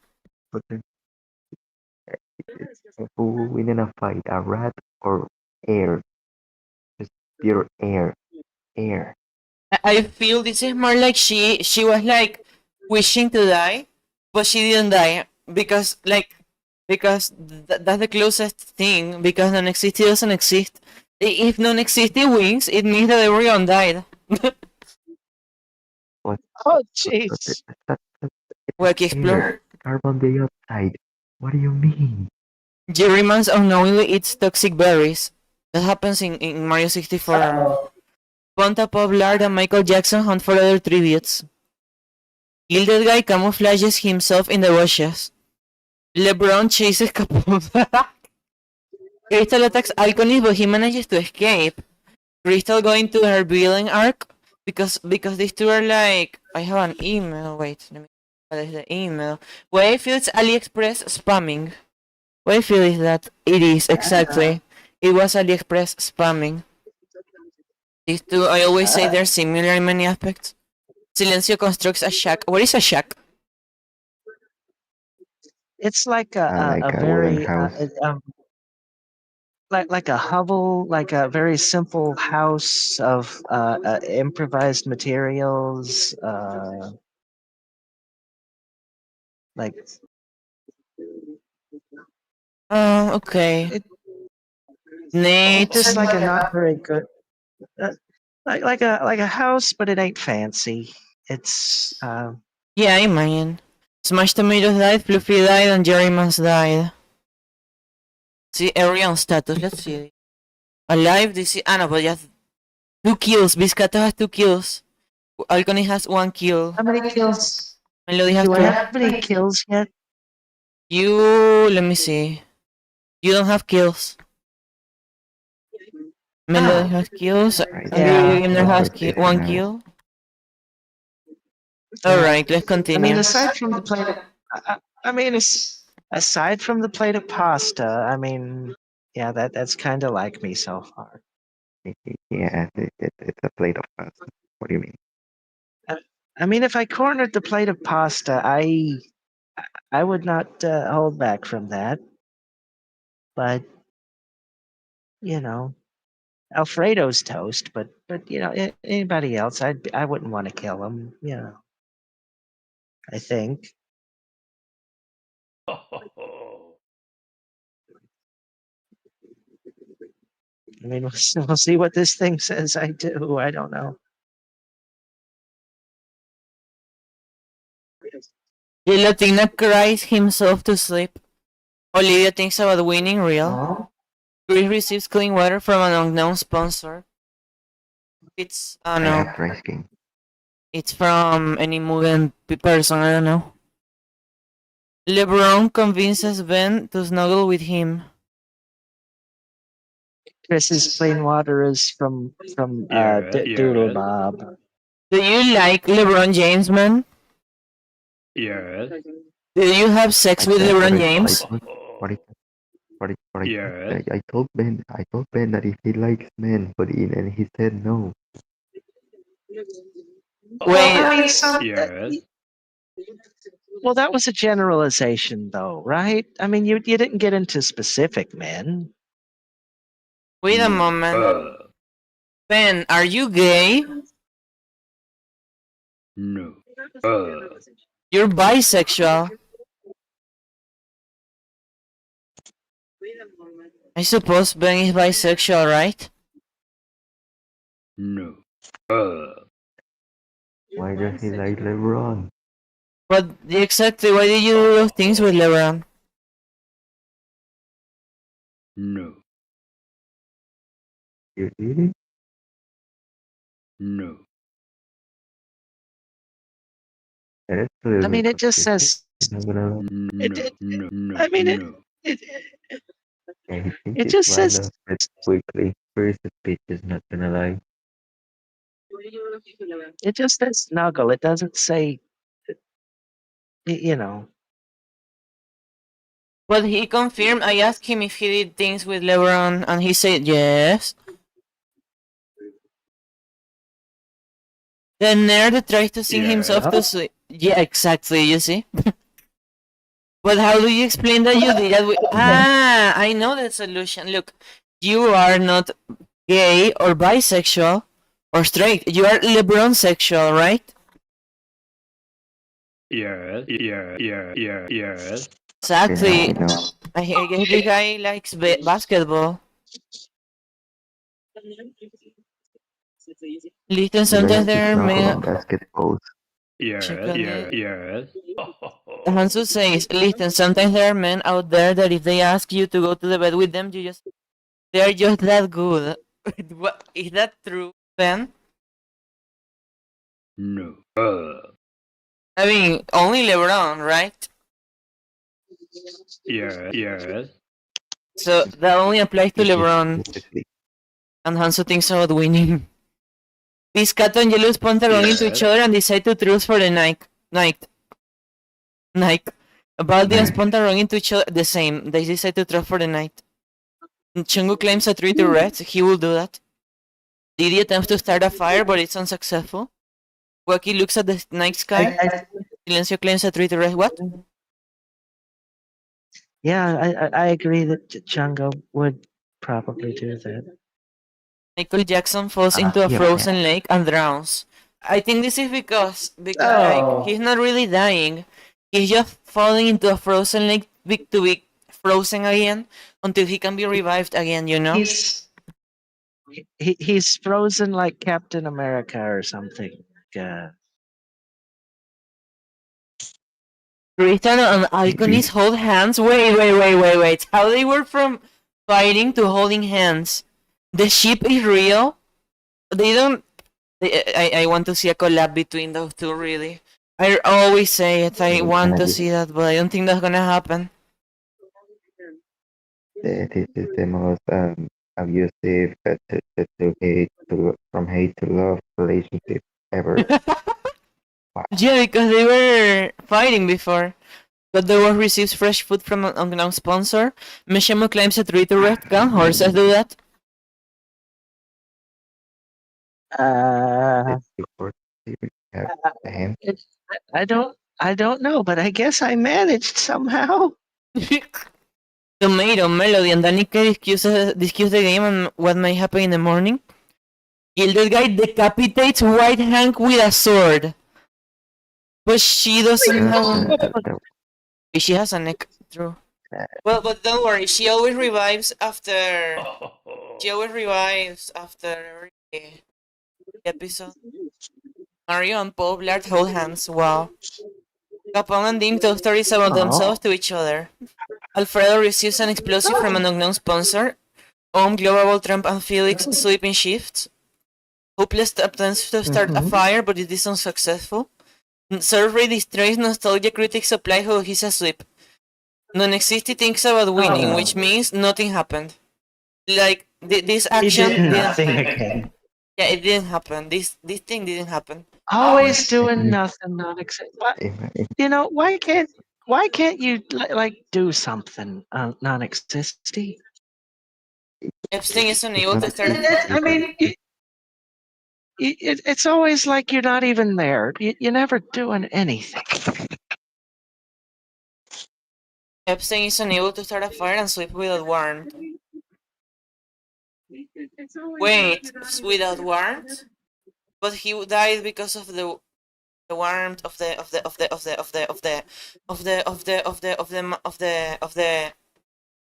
Who win in a fight? A rat or air? Just pure air. Air. I feel this is more like she was like wishing to die, but she didn't die because that's the closest thing because non-existent doesn't exist. If non-existent wins, it means that everyone died. Oh, jeez. Work explore. Air. Carbon dioxide. What do you mean? Jerryman's unknowingly eats toxic berries. That happens in Mario 64. Ponta Pop Lard and Michael Jackson hunt for other tributes. Gilded Guy camouflages himself in the bushes. LeBron chases Capone. Crystal attacks Alconist, but he manages to escape. Crystal going to her villain arc because these two are like. I have an email. Wait, let me. What is the email? What I feel it's AliExpress spamming. What I feel is that it is exactly. It was AliExpress spamming. These two, I always say they're similar in many aspects. Silencio constructs a shack. What is a shack? It's like Like a a very wooden house. like a hovel, like a very simple house of improvised materials. Like Okay. It- Nate. just like a not very good, like a house, but it ain't fancy. It's Yeah, I imagine. Smash Tomatoes died, Fluffy died, and Jerryman's died. See, Arion status, let's see. Alive, this is. Ah, no, but just 2 kills. Biscato has 2 kills. Alcony has 1 kill. how many kills? Melody has Do I 2. have any kills yet? You. Let me see. You don't have kills. Melody has kills. Yeah. Gamer has 1 now. kill. Alright, let's continue. I mean, aside from the plate of, aside from the plate of pasta, I mean, yeah, that's kind of like me so far. Yeah, it's a plate of pasta. What do you mean? I mean, if I cornered the plate of pasta, I would not hold back from that. But you know, Alfredo's toast. But you know, anybody else, I wouldn't want to kill him. You know, I think. I mean, we'll see what this thing says I do. I don't know. Gelatina cries himself to sleep. Olivia thinks about winning real. Oh, Chris receives clean water from an unknown sponsor. It's, I don't I know, have rice king. it's from any Mugen person, I don't know. LeBron convinces Ben to snuggle with him. Chris's plain water is from Doodle Bob. Do you like LeBron James, man? Yes. Do you have sex with LeBron James? Yes. I told Ben that if he likes men, and he said no. Well, I mean, Yes. well, that was a generalization, though, right? I mean, you didn't get into specific men. Wait a moment. Ben, are you gay? No. You're bisexual. I suppose Ben is bisexual, right? No. Why does he like LeBron? But exactly, why did you do those things with LeBron? No. You did it? No. That's a little I mean, bit it just confusing, says. I'm not gonna lie. No. I mean, Yeah, he thinks it it's just why I says. love it quickly. First the speech is not gonna lie. It just says snuggle. It doesn't say. You know. But he confirmed, I asked him if he did things with LeBron, and he said yes. The nerd tries to sing himself to sleep. Yeah, exactly, you see? But how do you explain that you did that with... Ah, I know the solution. Look, you are not gay or bisexual or straight. You are LeBron sexual, right? Yes. Exactly. You know. I guess the guy likes basketball. Listen, He sometimes likes to there are snuggle men... on basketballs. Yes. Hansu says, listen, sometimes there are men out there that if they ask you to go to the bed with them, they're just that good. What, is that true, Ben? No. I mean, only LeBron, right? Yes. So that only applies to He LeBron. specifically. And Hansu thinks about winning. Piscato and Yellow spawn run into each other and decide to truce for the night. Baldi and Sponta run into each other the same. They decide to truce for the night. Chungu claims a tree to Reds. He will do that. Didi attempts to start a fire, but it's unsuccessful. Wacky looks at the night sky. Silencio claims a tree to Reds. What? Yeah, I agree that Django would probably do that. Michael Jackson falls into a frozen lake and drowns. I think this is because like, he's not really dying. He's just falling into a frozen lake to be frozen again until he can be revived again, you know? He's frozen like Captain America or something. Yeah. Tristan and Alconis hold hands. Wait. How they were from fighting to holding hands? The ship is real? They don't... I want to see a collab between those two, really. I always say it. I want to see that, but I don't think that's gonna happen. This is the most abusive from hate to love relationship ever. Wow. Yeah, because they were fighting before. But the war receives fresh food from an unknown sponsor. Mishimo claims a tree to red. Can horses do that? Uh, before you have a hand? it, I don't know, but I guess I managed somehow. Tomato, Melody, and Danica discuss the game and what might happen in the morning. Gilded Guy decapitates White Hank with a sword. But she doesn't have... She has a neck, true. Well, but don't worry, she always revives after... She always revives after every episode. Mario and Paul Blart hold hands, wow. Capone and Dean tell stories about themselves to each other. Alfredo receives an explosive from an unknown sponsor. Global Trump and Felix sleep in shifts. Hopeless attempts to start a fire, but it is unsuccessful. Survey destroys nostalgia critics supply while he's asleep. Non-existent thinks about winning, which means nothing happened. Like, this action He did nothing again. Yeah, it didn't happen. This thing didn't happen. Always doing nothing, not exist. You know, why can't you like do something non-existy? Epstein is unable to start. I mean, it's always like you're not even there. You're never doing anything. Epstein is unable to start a fire and sleep without warmth. Wait, without warmth? But he died because of the warmth of the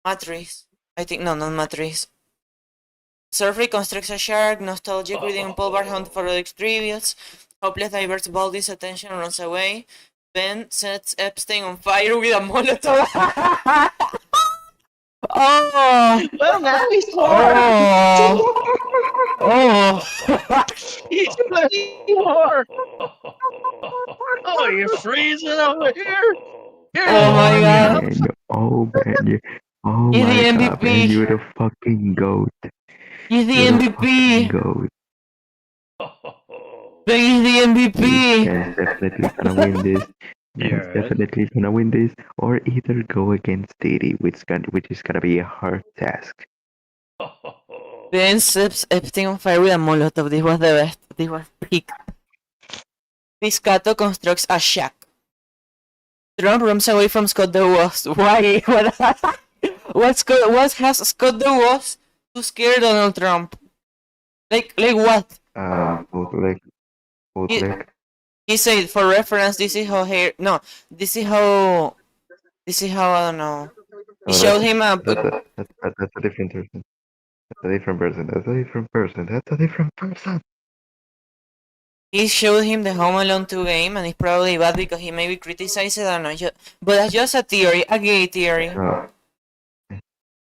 matrix. I think no, not matrix. Surfrey constructs a shark, nostalgic reading Paul Bar hunt for Alex tributes. Hopeless diverts Baldy's attention and runs away. Ben sets Epstein on fire with a Molotov. Oh! Well, now he's he's bloody more. Oh, you're freezing over here. Oh my god. Man, oh man, oh He's my the god, MVP. man, you're the fucking goat. He's the You're the MVP. fucking goat. Ben is the MVP. Ben's definitely gonna win this. Ben's definitely gonna win this, or either go against Diddy, which is gonna be a hard task. Ben sets Epstein on fire with a Molotov. This was the best. This was peak. Piscato constructs a shack. Trump runs away from Scott the Wasp. Why? What has Scott the Wasp to scare Donald Trump? Like what? Bootleg. He said, for reference, this is how this is how I don't know. He showed him a. That's a different person. That's a different person. That's a different person. That's a different person. He showed him the Home Alone 2 game, and it's probably bad because he maybe criticized it. I don't know, but that's just a theory, a gay theory. No.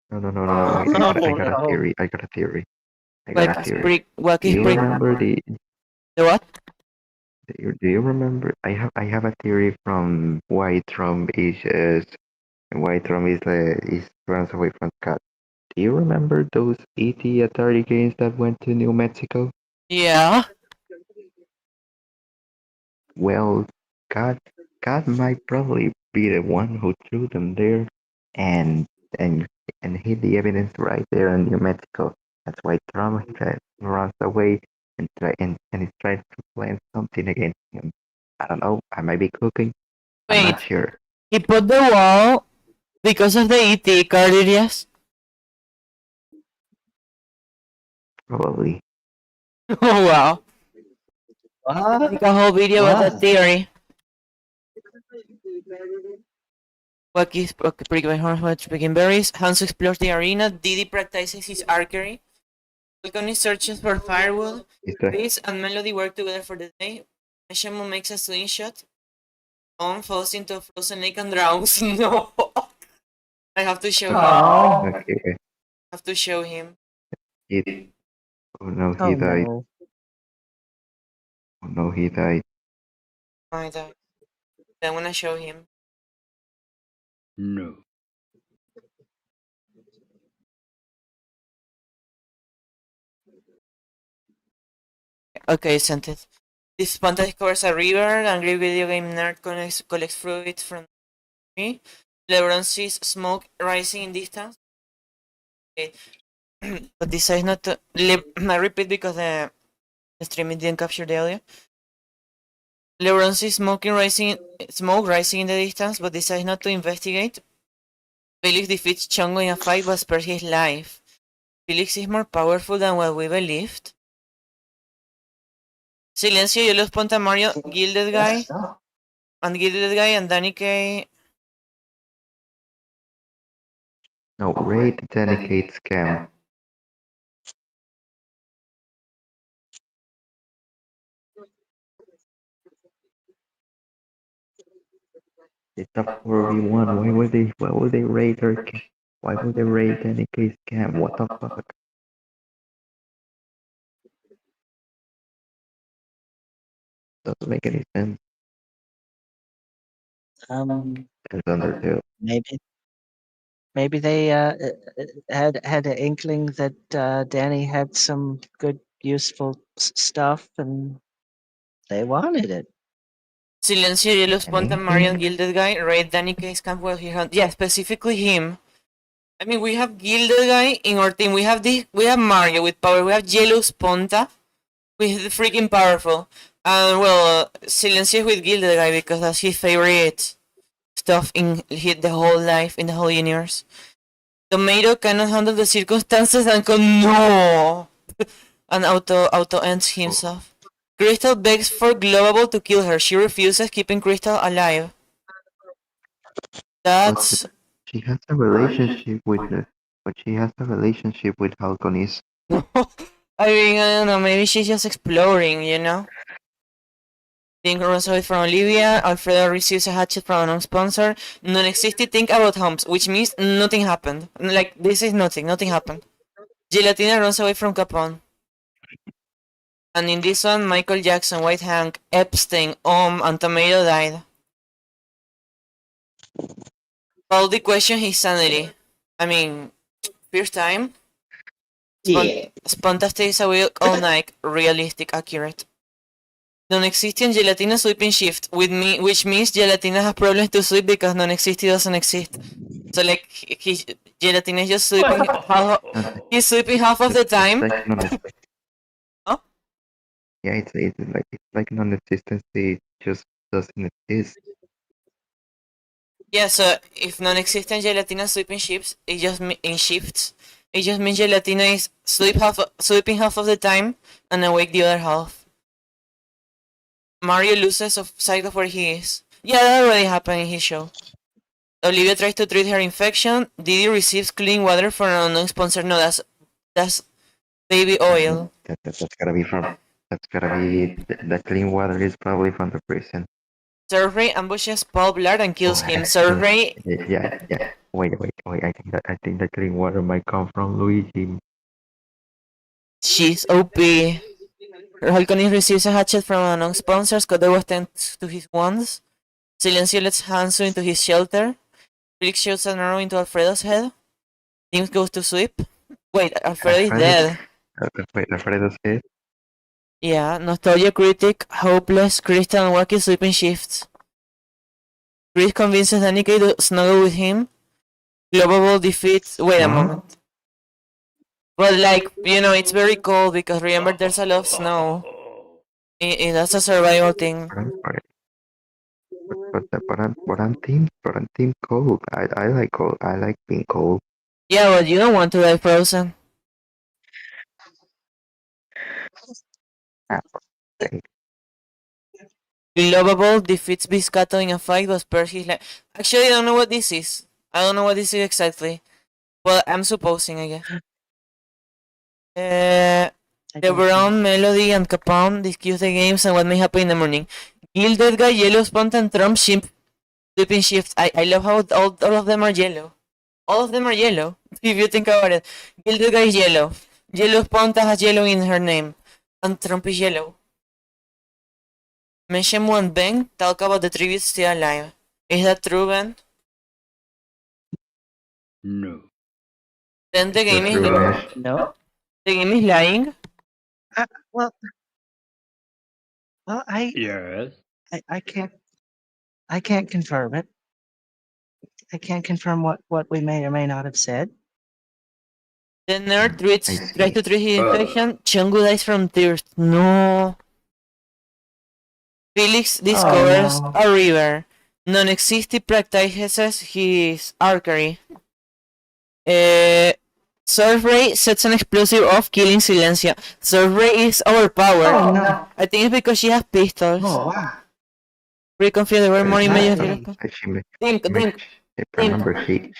I got a theory. I got a theory. What Do is you remember the what? Do you remember? I have a theory from why Trump is runs away from Scott. Do you remember those ET Atari games that went to New Mexico? Yeah. Well, God might probably be the one who threw them there, and hid the evidence right there in New Mexico. That's why Trump runs away and is trying to plan something against him. I don't know. I might be cooking. I'm not sure. He put the wall because of the ET cartridges. Probably. Oh wow. Make a whole video about that theory. Wacky prick by horse picking berries. Hans explores the arena. Diddy practices his archery. Falcone searches for firewood. Chris and Melody work together for the day. Shamu makes a slingshot. On falls into a frozen lake and drowns. No. I have to show him. Okay. I have to show him. Oh no, he died. No. Oh no, he died. I died. I wanna show him. No. Okay, sent it. This panta discovers a river. Angry video game nerd collects fruit from the tree. LeBron sees smoke rising in distance. Okay. But decides not to. I repeat because The streaming didn't capture the audio. LeBron sees smoke rising in the distance, but decides not to investigate. Felix defeats Chongo in a fight but spares his life. Felix is more powerful than what we believed. Silencio, Yellow's Ponta Mario, Gilded Guy, and Danny K. No, raid dedicate scam. It's a 4v1. Why would they raid her? Why would they raid dedicate scam? What the fuck? Doesn't make any sense. It's Undertale. Maybe they had an inkling that Danny had some good, useful stuff, and they wanted it. Silencio, Yellow's Ponta Mario, and Gilded Guy raid Danny K's camp while he hunt. Yeah, specifically him. I mean, we have Gilded Guy in our team. We have Mario with power. We have Yellow's Ponta with the freaking powerful. And well, Silencio with Gilded Guy because that's his favorite stuff in the whole life, in the whole universe. Tomato cannot handle the circumstances and no! And auto ends himself. Crystal begs for Globable to kill her. She refuses, keeping Crystal alive. That's... She has a relationship with Halconis. I mean, I don't know, maybe she's just exploring, you know? Think runs away from Olivia. Alfredo receives a hatchet from a non-sponsor. Non-existent think about homes, which means nothing happened. Like, this is nothing happened. Gelatina runs away from Capone. And in this one, Michael Jackson, White Hank, Epstein, and Tomato died. Baldi questioned his sanity. I mean, first time? Sponta stays awake all night. Realistic, accurate. Non-existent Gelatina sleeping shift, which means Gelatina has problems to sleep because non-existent doesn't exist. So like, Gelatina is just sleeping he's sleeping half of the time. Huh? Yeah, it's like non-existency just doesn't exist. Yeah, so if non-existent Gelatina sleeping shifts, it just means Gelatina is sleeping half of the time and awake the other half. Mario loses sight of where he is. Yeah, that already happened in his show. Olivia tries to treat her infection. Didi receives clean water from an unknown sponsor. No, that's baby oil. That's gotta be the clean water is probably from the prison. Survey ambushes Paul Blart and kills him. Survey. Yeah. Wait. I think the clean water might come from Luigi. She's OP. Halconis receives a hatchet from an unknown sponsor. Scott tends to his wands. Silencio lets Hanzo into his shelter. Felix shoots an arrow into Alfredo's head. James goes to sleep. Wait, Alfredo is dead. Wait, Alfredo's dead? Yeah, Nostalgia Critic, Hopeless, Crystal, and Wacky sleeping shifts. Chris convinces Danica to snuggle with him. Globable defeats... Wait a moment. But like, you know, it's very cold because remember there's a lot of snow. That's a survival thing. But I'm team cold. I like cold. I like being cold. Yeah, but you don't want to die frozen. Globable defeats Biscato in a fight but spares his life. Actually, I don't know what this is. I don't know what this is exactly. Well, I'm supposing, I guess. LeBron, Melody, and Capone discuss the games and what may happen in the morning. Gilded Guy, Yellow Spont, and Trump sleeping shift. I love how all of them are yellow. All of them are yellow, if you think about it. Gilded Guy is yellow. Yellow Sponta has yellow in her name. And Trump is yellow. Meshemu and Ben talk about the tributes still alive. Is that true, Ben? No. Then the game is... No. The game is lying? Well, Yes. I can't confirm it. I can't confirm what we may or may not have said. The nerd I tries to see. treat his infection. Chungu dies from thirst. No. Felix discovers no. a river. Non-existent practices his archery. Surf Ray sets an explosive off, killing Silencia. Surf Ray is overpowered. Oh no. I think it's because she has pistols. Oh wow. Pretty confused there were more images. Might be. Think. If I remember, she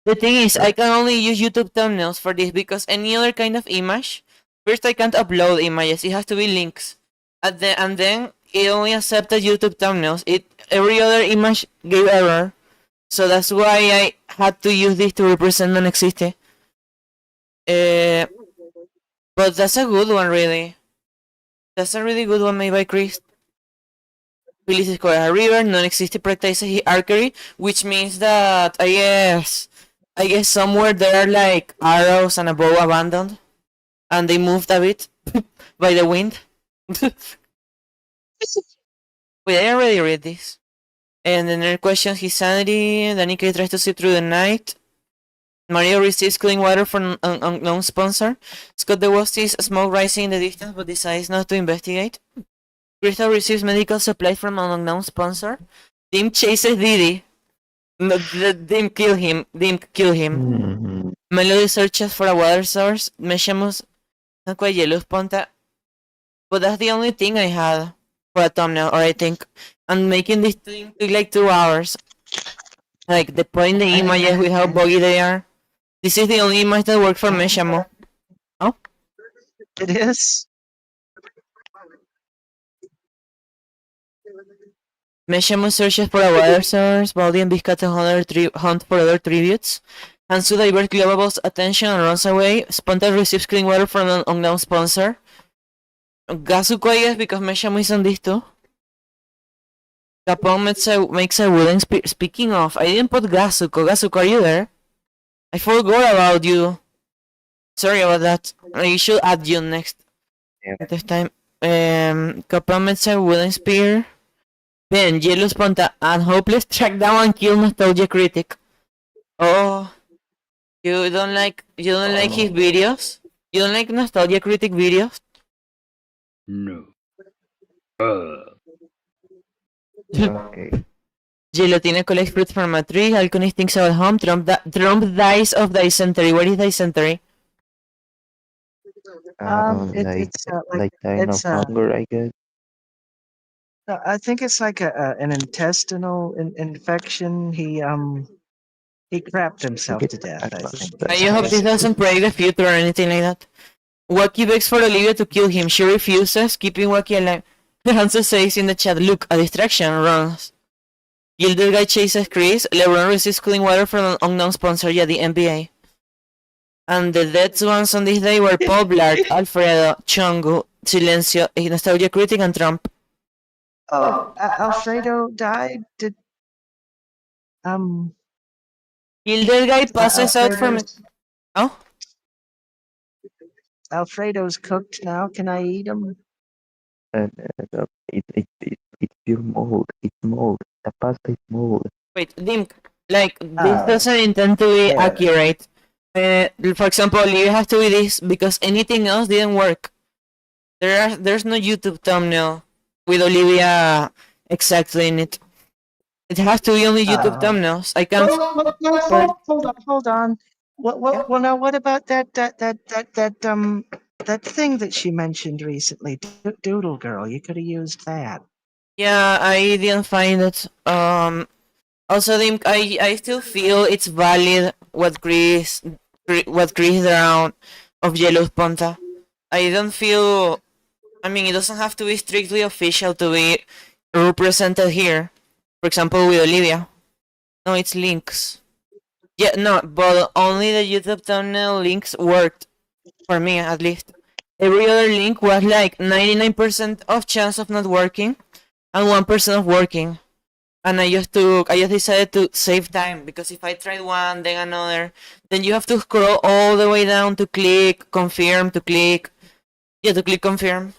The thing is, I can only use YouTube thumbnails for this because any other kind of image, first I can't upload images. It has to be links, and then it only accepted YouTube thumbnails. Every other image gave error, so that's why I had to use this to represent non-existent. But that's a good one, really. That's a really good one made by Chris. Phyllis discovered a river, non-existent practices archery, which means that I guess somewhere there are like arrows and a bow abandoned, and they moved a bit by the wind. Wait, I already read this. And the nerd questions his sanity. Danica tries to sleep through the night. Mario receives clean water from an unknown sponsor. Scott the Ghost sees smoke rising in the distance but decides not to investigate. Crystal receives medical supplies from an unknown sponsor. Dim chases Diddy. No, Dim kill him. Melody searches for a water source. Meshamus not quite yellow ponta. But that's the only thing I had for a thumbnail, or I think. And making this thing took like 2 hours. Like deploying the images with how buggy they are. This is the only image that worked for Meshamo. Oh? It is. Meshamo searches for a water source. Baldi and Biscata hunt for other tributes. Hansu diverts Global's attention and runs away. Sponta receives clean water from an unknown sponsor. Gazuko, I guess, because Meshamo is on this too. Capone makes a wooden speaking of, I didn't put Gazuko. Gazuko, are you there? I forgot about you. Sorry about that. I should add you next. Yeah. This time. Capone makes a wooden spear. Then Yellow Sponta and Hopeless track down and kill Nostalgia Critic. Oh, you don't like his videos? You don't like Nostalgia Critic videos? No. Okay. Gelatina collects fruits from a tree. Alconist thinks about home. Trump dies of dysentery. What is dysentery? It's like dying of it's hunger, I guess. I think it's like an intestinal infection. He crapped himself to death. I think. I hope this doesn't predict the future or anything like that. Wacky begs for Olivia to kill him. She refuses, keeping Wacky alive. Hanso says in the chat, look, a distraction, runs. Gilder Guy chases Chris. LeBron receives clean water from an unknown sponsor, yeah, the NBA. And the dead ones on this day were Paul Blart, Alfredo, Chungu, Silencio, Nostalgia Critic, and Trump. Oh, Alfredo died. Did Gilder Guy passes out from it. Oh? Alfredo's cooked now. Can I eat him? It's pure mold. It's mold. The pasta is mold. Wait, Dim, like, this doesn't intend to be accurate. For example, Olivia has to be this because anything else didn't work. There's no YouTube thumbnail with Olivia exactly in it. It has to be only YouTube thumbnails. I can't. Hold on. Well, now what about that thing that she mentioned recently, Doodle Girl? You could have used that. Yeah, I didn't find it. Also, I still feel it's valid what Chris around of Yellow Ponta. I don't feel. I mean, it doesn't have to be strictly official to be represented here. For example, with Olivia. No, it's links. Yeah, no, but only the YouTube thumbnail links worked. For me, at least. Every other link was like 99% of chance of not working and 1% of working. And I just decided to save time, because if I tried one, then another, then you have to scroll all the way down to click confirm, to click confirm.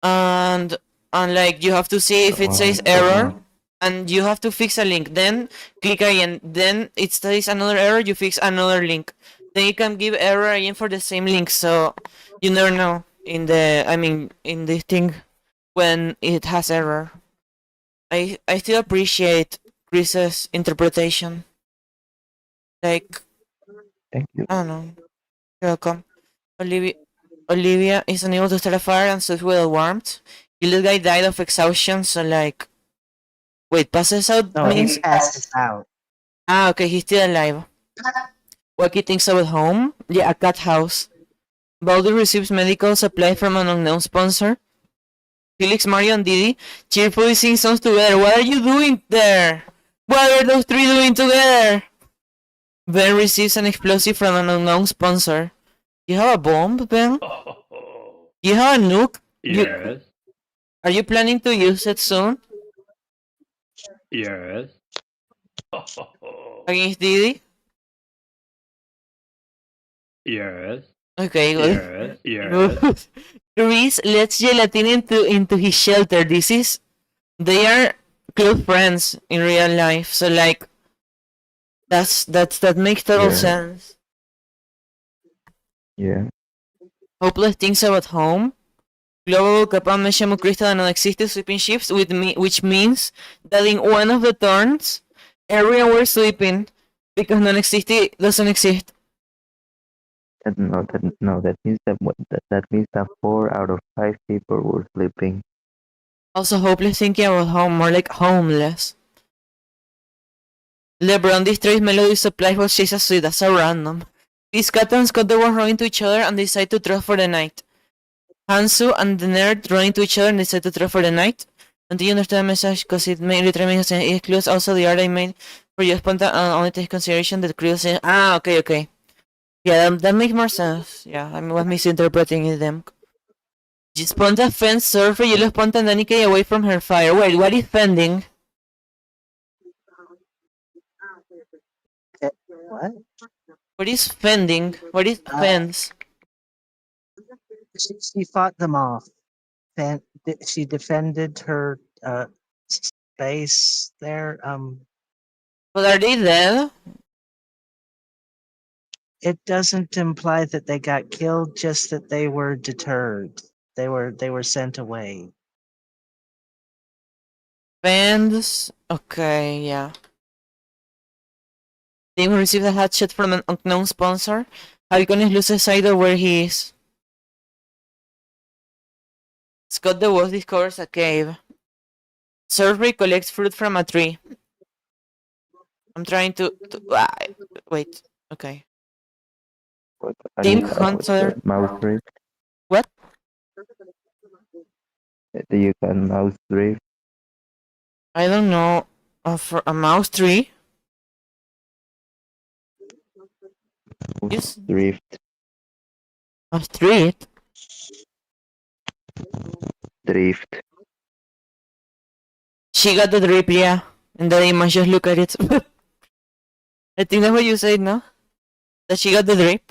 And like you have to see if it says error, and you have to fix a link, then click again, then it says another error, you fix another link. they can give error again for the same link, so you never know in the in this thing when it has error. I still appreciate Chris's interpretation. Like, Thank you. I don't know. You're welcome. Olivia is unable to start a fire and suffers with warmth. The guy died of exhaustion, so like, wait, passes out No, means he passes out. okay, he's still alive. Wacky thinks about home. Yeah, a cat house. Baldur receives medical supply from an unknown sponsor. Felix, Mario, and Didi cheerfully sing songs together. What are you doing there? What are those three doing together? Ben receives an explosive from an unknown sponsor. You have a bomb, Ben? You have a nuke? Yes. Are you planning to use it soon? Yes. Against Didi? Yes. Okay, good. Yes. Yes. Chris lets Gelatin into his shelter. They are close friends in real life, so like that makes total Yeah. sense. Yeah. Hopeless thinks about home. Global capaz me llamo Crystal and non existe sleeping shifts which means that in one of the turns everyone were sleeping because non existe doesn't exist. That means that means that 4 out of 5 people were sleeping. Also hopeless thinking about home, more like homeless. LeBron destroys Melody supplies while she's asleep. That's so random. These Cat and Scott were running to each other and decide to trust for the night. Hansu and the nerd run into each other and decide to trust for the night. Until you understand the message because it literally means it includes also the art I made for you and only take consideration that Creel says, okay. Yeah, that makes more sense. Yeah, I was misinterpreting them. Sponta fends Surfer, Yellow Sponta and Danica away from her fire. Wait, what is fending? What? What is fending? What is fence? She fought them off. She defended her space there. But are they dead? It doesn't imply that they got killed, just that they were deterred. They were sent away. Fends? Okay, yeah. Team receives a headshot from an unknown sponsor. Halcones loses sight of where he is. Scott the Wolf discovers a cave. Survey collects fruit from a tree. I'm trying to wait. Okay. What are Team you Hunter. mouse drift? What? Do you can mouse drift? I don't know. For a mouse tree? Yes. Drift. A street? Drift. She got the drip, yeah. And the image, just look at it. I think that's what you said, no? That she got the drip.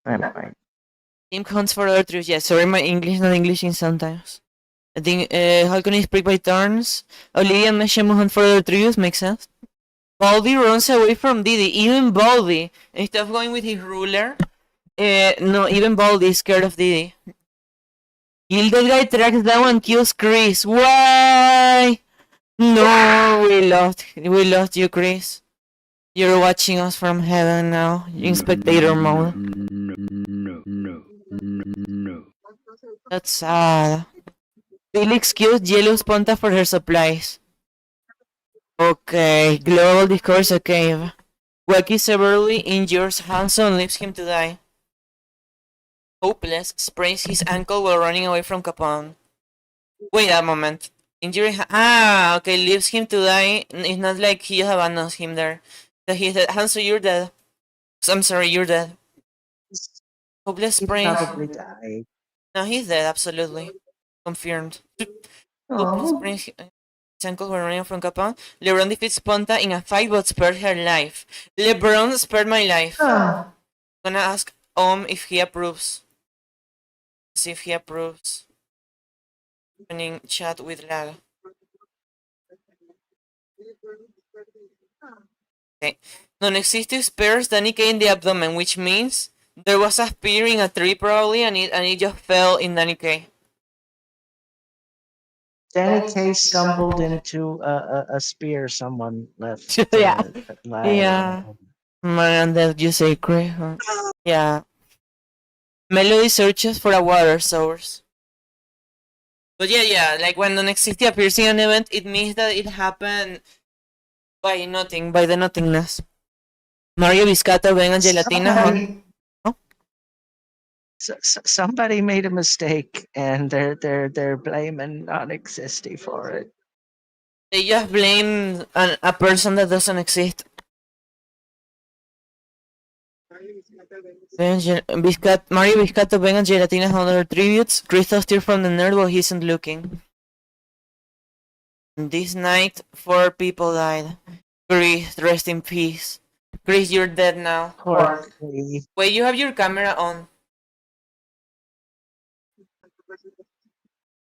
I'm fine. Team hunts for other trees. Yeah, sorry, my English is not Englishing sometimes. I think Halcon is pricked by turns. Olivia and Meshemu hunt for other trees, makes sense. Baldy runs away from Didi. Even Baldy, instead of going with his ruler, no, even Baldy is scared of Didi. Gilded guy tracks down and kills Chris. Why? No, we lost you, Chris. You're watching us from heaven now, in spectator mode. No. That's sad. Felix kills Yellow Sponta for her supplies. Okay, Global discovers a cave. Wacky severely injures Hanson and leaves him to die. Hopeless sprains his ankle while running away from Capone. Wait a moment. Injury. Okay, leaves him to die. It's not like he abandons him there. That he's dead. Hanso, you're dead. I'm sorry, you're dead. Hopeless He sprains. probably died. No, he's dead, absolutely. Confirmed. Hopeless sprains his ankle while running from Capone. LeBron defeats Ponta in a fight but spared her life. LeBron spared my life. I'm gonna ask if he approves. See if he approves. Opening chat with lag. Okay. Non-existent spears Danny K in the abdomen, which means there was a spear in a tree probably, and it just fell in Danny K. Danny K stumbled into a spear someone left. Yeah. lying Yeah. around. Man, that you say cray, huh? Yeah. Melody searches for a water source. But yeah, like when non-existent appears in an event, it means that it happened by nothing, by the nothingness. Mario Biscato, Ben and Gelatina. Somebody made a mistake, and they're blaming non-existy for it. They just blame a person that doesn't exist. Mario Biscato, Ben and Gelatina have other tributes. Crystal steals from the nerd while he isn't looking. This night, 4 people died. Chris, rest in peace. Chris, you're dead now. Poor Cree. Wait, you have your camera on.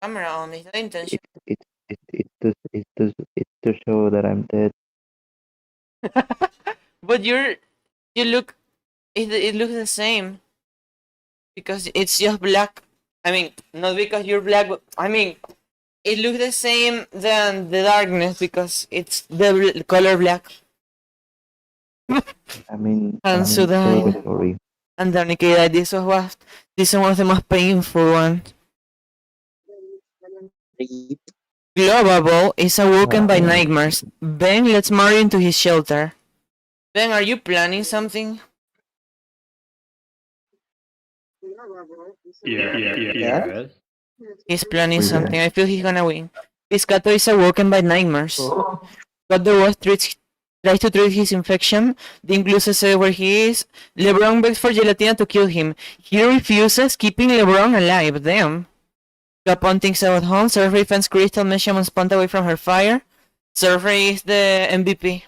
Camera on, is that intention? It's to show that I'm dead. But you look, it looks the same. Because it's just black. I mean, not because you're black, but I mean, it looks the same than the darkness because it's the color black. I mean, And so died. purgatory. And then died. This was one of the most painful ones. Globable is awoken by nightmares. Ben lets Mario into his shelter. Ben, are you planning something? Yes. He's planning Wait, something. I feel he's gonna win. Piscato is awoken by nightmares. God the Wolf tries to treat his infection. The inclusive says where he is. LeBron begs for Gelatina to kill him. He refuses, keeping LeBron alive. Damn. Japon thinks about home. Survey fends Crystal Mesham and Spant away from her fire. Survey is the MVP.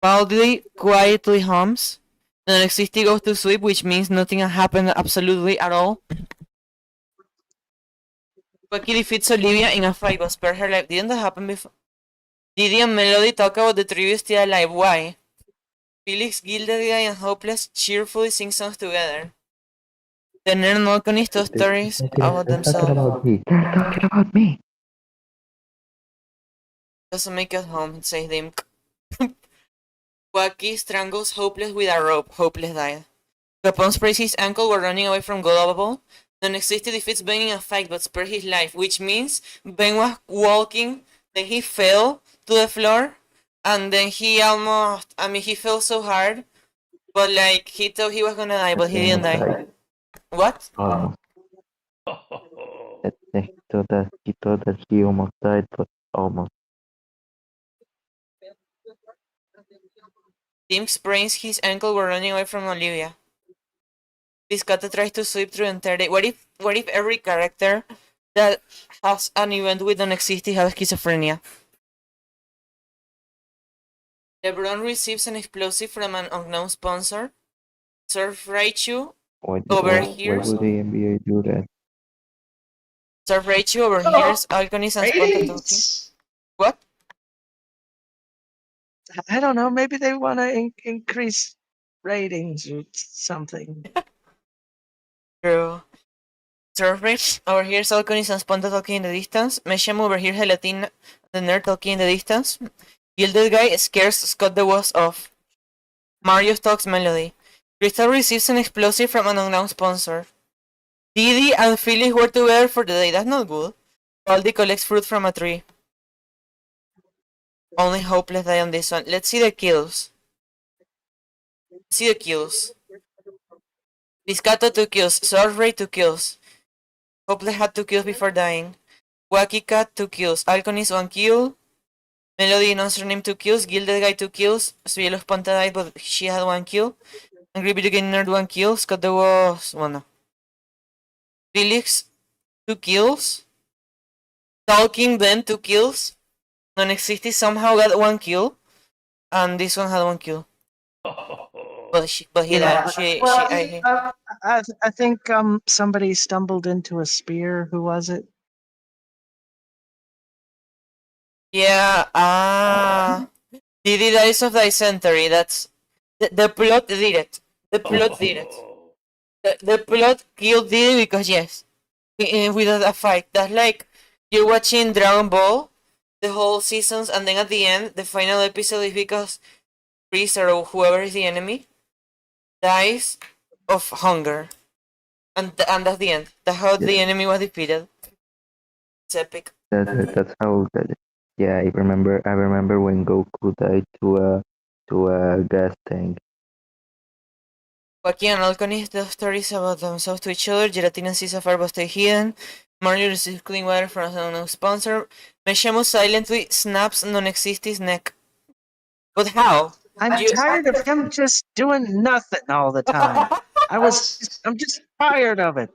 Baldly quietly hums. Non-existing goes to sleep, which means nothing happened absolutely at all. Bucky defeats Olivia in a fight but spare her life. Didn't that happen before? Didi and Melody talk about the trio still alive. Why? Felix, Gilded Guy, and Hopeless cheerfully sing songs together. The nerd Malconist told stories about They're talking themselves. about me. They're talking about me. Doesn't make it home, says them. Wacky strangles Hopeless with a rope. Hopeless died. Capone sprays his ankle while running away from Globable. Non-existent defeats Ben in a fight but spares his life, which means Ben was walking, then he fell to the floor, and then he almost, he fell so hard, but like, he thought he was gonna die, but he didn't die. What? Almost. He thought that he almost died, but almost. Tim sprains his ankle while running away from Olivia. Piscata tries to sleep through the entire day. What if every character that has an event with non-existing has schizophrenia? LeBron receives an explosive from an unknown sponsor. Surf Raichu Why overhears. would the NBA do that? Surf Raichu overhears Alconist and Sponta talking. What? I don't know. Maybe they want to increase ratings or something. True. Surf Raichu overhears Alconist and Sponta talking in the distance. Mesham overhears Gelatina, the nerd, talking in the distance. Gilded Guy scares Scott the Wasp off. Mario stalks Melody. Crystal receives an explosive from an unknown sponsor. Didi and Felix were together for the day. That's not good. Baldi collects fruit from a tree. Only Hopeless die on this one. Let's see the kills. Piscato 2 kills. Survey 2 kills. Hopeless had 2 kills before dying. Wacky Cat 2 kills. Alconist 1 kill. Melody in Name 2 kills. Gilded Guy 2 kills. Cielo Spanta died, but she had 1 kill. Angry Video Game Nerd 1 kill. Scott the was no. Felix 2 kills. Talking Ben 2 kills. Non-existing somehow got 1 kill. And this one had 1 kill. But he died. I think somebody stumbled into a spear. Who was it? Yeah, Didi dies of dysentery. That's the plot did it. The plot did it. The plot killed Didi because yes, without a fight. That's like you're watching Dragon Ball, the whole seasons, and then at the end, the final episode is because Freezer or whoever is the enemy dies of hunger, and that's the end. That's how the enemy was defeated. It's epic. That's how that. Yeah, I remember when Goku died to a gas tank. Joaquin and Alcony tell stories about themselves to each other. Gelatina and Caesar stay hidden. Marjorie receives clean water from an unknown sponsor. Meshamo silently snaps non-existi's neck. But how? I'm tired of him just doing nothing all the time. I'm just tired of it.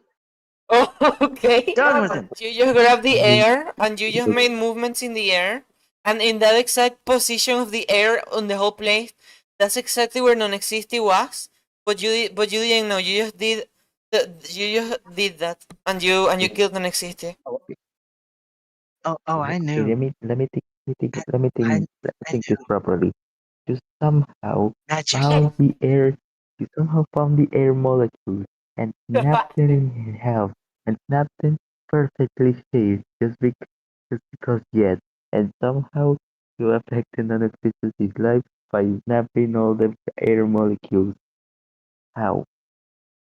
Oh, okay. Done with him. You just grab the air and you just made movements in the air. And in that exact position of the air on the whole place, that's exactly where non-existi was. But you didn't know. You just did that, and you killed non-existi. Oh, I Okay, knew. let me think this properly. You somehow Magic. found the air. You somehow found the air molecule and snapped it in half and snapped it perfectly shaped just because yes. And somehow you affected non-existency's life by snapping all the air molecules. How?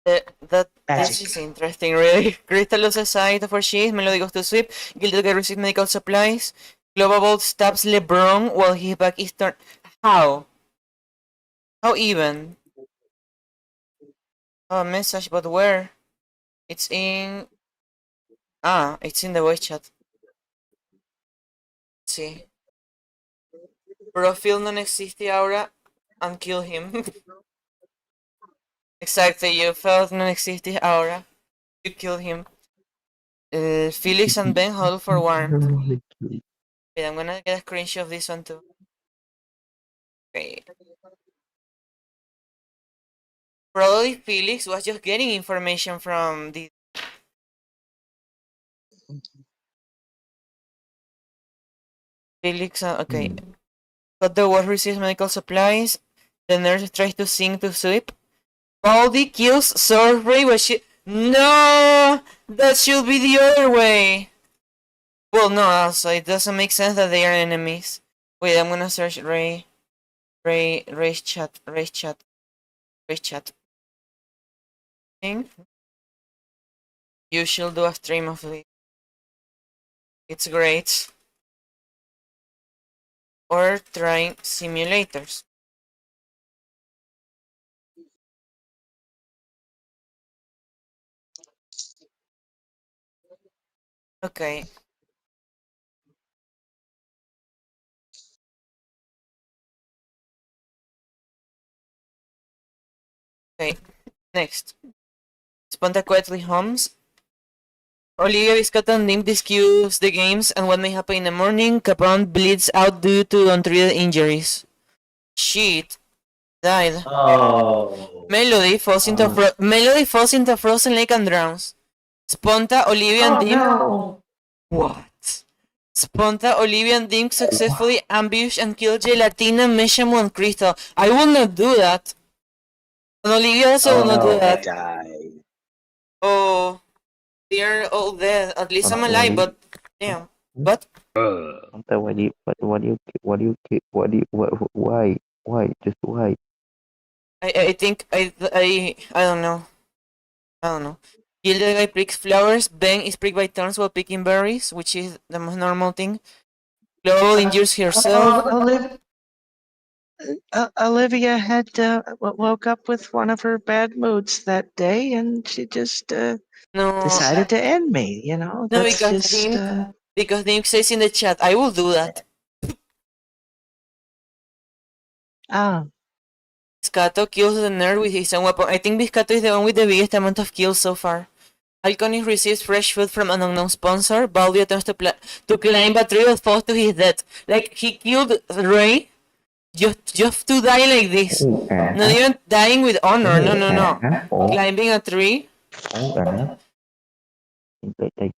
This is interesting, really. Crystal loses sight of where she is. Melody goes to sleep. Gilda gets receives medical supplies. Global stabs LeBron while his back is turned. How? How even? Oh, a message, but where? It's in. It's in the voice chat. Let's see. Profile non-existi aura and kill him. Exactly, you felt non-existi aura. You killed him. Felix and Ben huddle for warmth. Molecule. Wait, I'm gonna get a screenshot of this one too. Okay. Probably Felix was just getting information from the Felix. Okay. But the ward receives medical supplies. The nurse tries to sing to sleep. Baldy kills Survey when she. No! That should be the other way! Well, no, also, it doesn't make sense that they are enemies. Wait, I'm gonna search Ray chat. Thing. You should do a stream of it. It's great. Or trying simulators. Okay. Okay, next. Sponta quietly hums. Olivia Viscata and Nim discuss the games and what may happen in the morning. Capron bleeds out due to untreated injuries. Shit. Died. Oh. Melody falls into a frozen lake and drowns. Sponta, Olivia, and Dim. No. What? Sponta, Olivia, and Dim successfully ambush and kill Gelatina, Meshamo, and Crystal. I will not do that. And Olivia also will not do that. Die. Oh, they're all dead. At least I'm alive, but damn. But Why? Just why? I think I don't know. I don't know. Gilda guy picks flowers. Ben is pricked by thorns while picking berries, which is the most normal thing. Global injures herself. Olivia had woke up with one of her bad moods that day, and she just No, decided to end me. You know, no, that's because just. Dink says in the chat, I will do that. Biscato kills the nerd with his own weapon. I think Biscato is the one with the biggest amount of kills so far. Alconis receives fresh food from an unknown sponsor. Baldi attempts to climb a tree but falls to his death. Like, he killed Ray just to die like this. Not even dying with honor. No. Climbing a tree.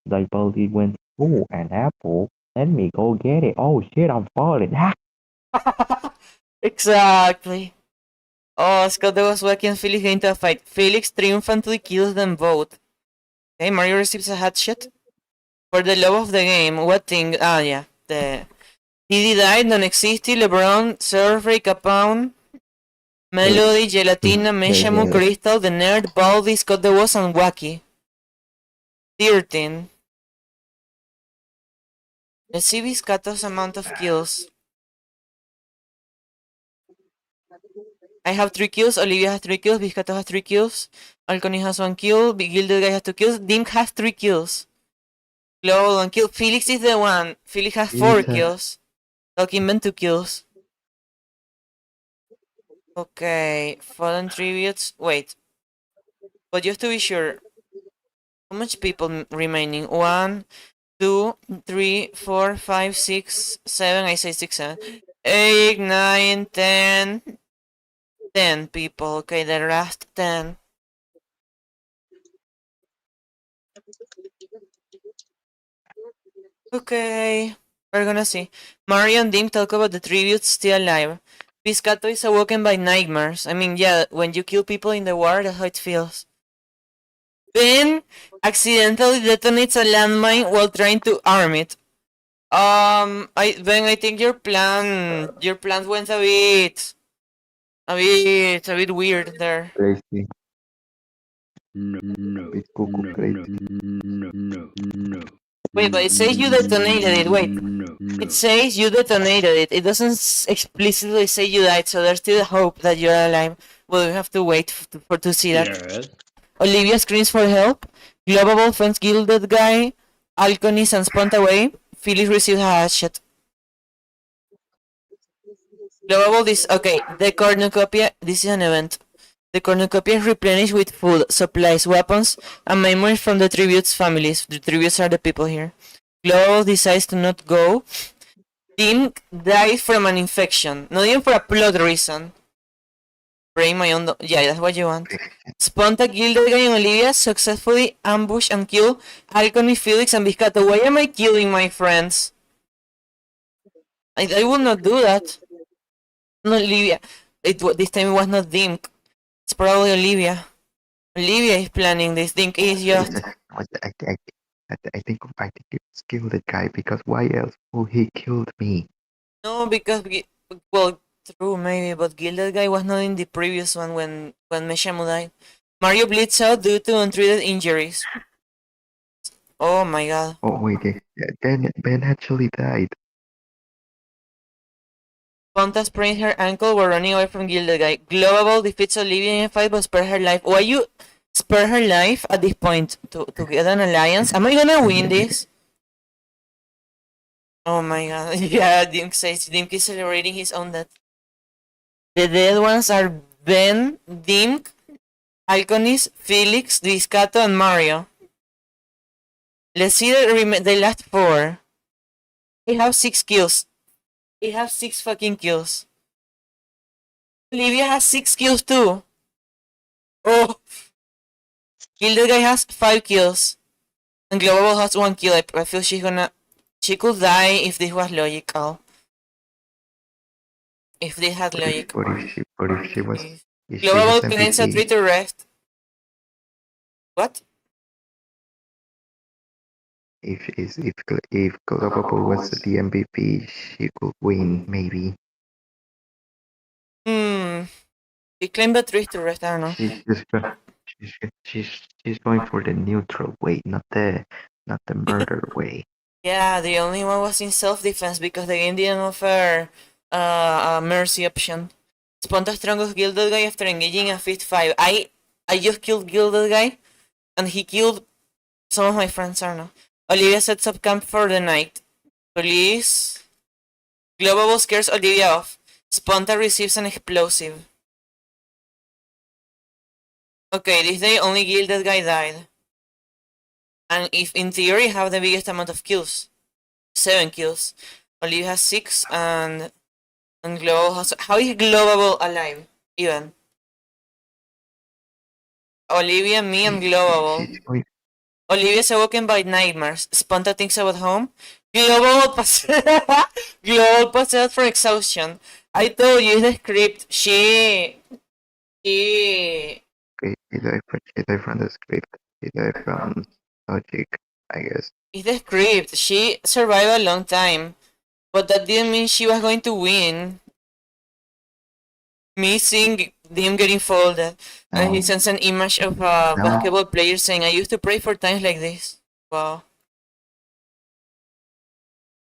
Like Baldi went, oh, an apple. Let me go get it. Oh shit, I'm falling. Exactly. Oh, Scott was walking and Felix get into a fight. Felix triumphantly kills them both. Okay, Mario receives a headshot. For the love of the game, what thing? Ah, yeah. The TD died, non-existy, LeBron, Surfray, Capone, Melody, Gelatina, Meshamu, Crystal, The Nerd, Baldy, Scott the Boss, and Wacky. 13. Let's see Vizcato's amount of kills. I have 3 kills, Olivia has 3 kills, Vizcato has 3 kills, Alconi has 1 kill, Big Gilded Guy has 2 kills, Dink has 3 kills. Global 1 kill. Felix is the one. Felix has 4 kills. Talkingman 2 kills. Okay, fallen tributes. Wait. But just to be sure, how much people remaining? 1, 2, 3, 4, 5, 6, 7. I say 6, 7. 8, 9, 10. 10 people. Okay, the last 10. Okay, we're gonna see. Mario and Dim talk about the tributes still alive. Piscato is awoken by nightmares. I mean, yeah, when you kill people in the war, that's how it feels. Ben accidentally detonates a landmine while trying to arm it. Ben, I think your plan went a bit weird there. Crazy. No. Bit cuckoo crazy. No. Wait, but it says you detonated it. Wait, it says you detonated it. It doesn't explicitly say you died, so there's still hope that you're alive. Well, we have to wait to see that. Yes. Olivia screams for help. Global finds Gilded Guy, Alconis, and Spunt away. Felix receives a headshot. Global this. Okay, the cornucopia. This is an event. The cornucopia is replenished with food, supplies, weapons, and memories from the tributes families. The tributes are the people here. Global decides to not go. Tim dies from an infection. Not even for a plot reason. Bring my own. Yeah, that's what you want. Sponta, Gilded Guy, and Olivia successfully ambush and kill Alconi, Felix, and Vizcato. Why am I killing my friends? I will not do that. No, Olivia. This time it was not Dink. It's probably Olivia. Olivia is planning this. Dink is just. I think it's killed the guy because why else would he killed me? No, because well, true maybe, but Gilded Guy was not in the previous one when Meshamu died. Mario bleeds out due to untreated injuries. Oh my god. Oh wait, Ben actually died. Ponta sprained her ankle while running away from Gilded Guy. Global defeats Olivia in a fight but spare her life. Why you spare her life at this point to get an alliance? Am I gonna win this? Oh my god. Yeah, Dink says Dink is celebrating his own death. The dead ones are Ben, Dink, Alconis, Felix, Vizcato, and Mario. Let's see the last 4. They have 6 kills. They have 6 fucking kills. Olivia has 6 kills too. Oh! Gilded Guy has 5 kills. And Global has 1 kill. I feel she's gonna. She could die if this was logical. If they had logic. But if she was. If she Global was claims a MVP, 3 to rest. What? if Global was the MVP, she could win maybe. He claimed a 3 to rest, I don't know. She's going for the neutral way, not the murder way. Yeah, the only one was in self-defense because the game didn't offer a mercy option. Sponta strongest Gilded Guy after engaging a fist 5. I just killed Gilded Guy, and he killed some of my friends, I don't know. Olivia sets up camp for the night. Police. Global scares Olivia off. Sponta receives an explosive. Okay, this day only Gilded Guy died. And if in theory have the biggest amount of kills. 7 kills. Olivia has 6 and Global has. How is Global alive? Even. Olivia, me, and Global. Olivia is awoken by nightmares. Sponta thinks about home. Global Global passed for exhaustion. I told you the script. She. Okay, he died from the script. He died from logic, I guess. It's the script. She survived a long time, but that didn't mean she was going to win. Me seeing him getting folded, and he No, sends an image of a no. basketball player saying, "I used to pray for times like this." Wow.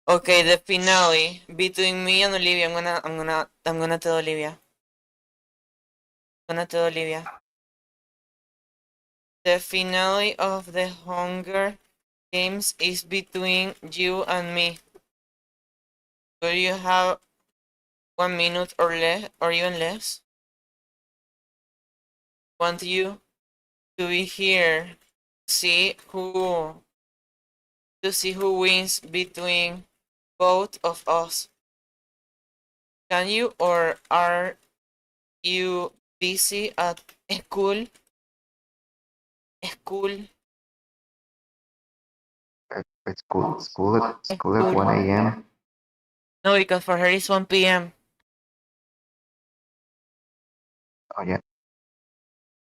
Okay, the finale between me and Olivia. I'm gonna tell Olivia. The finale of the Hunger Games is between you and me. Do you have 1 minute or less, or even less? Want you to be here to see who wins between both of us. Can you, or are you busy at school? It's school at 1 a.m. No, because for her it's 1 p.m. Oh yeah.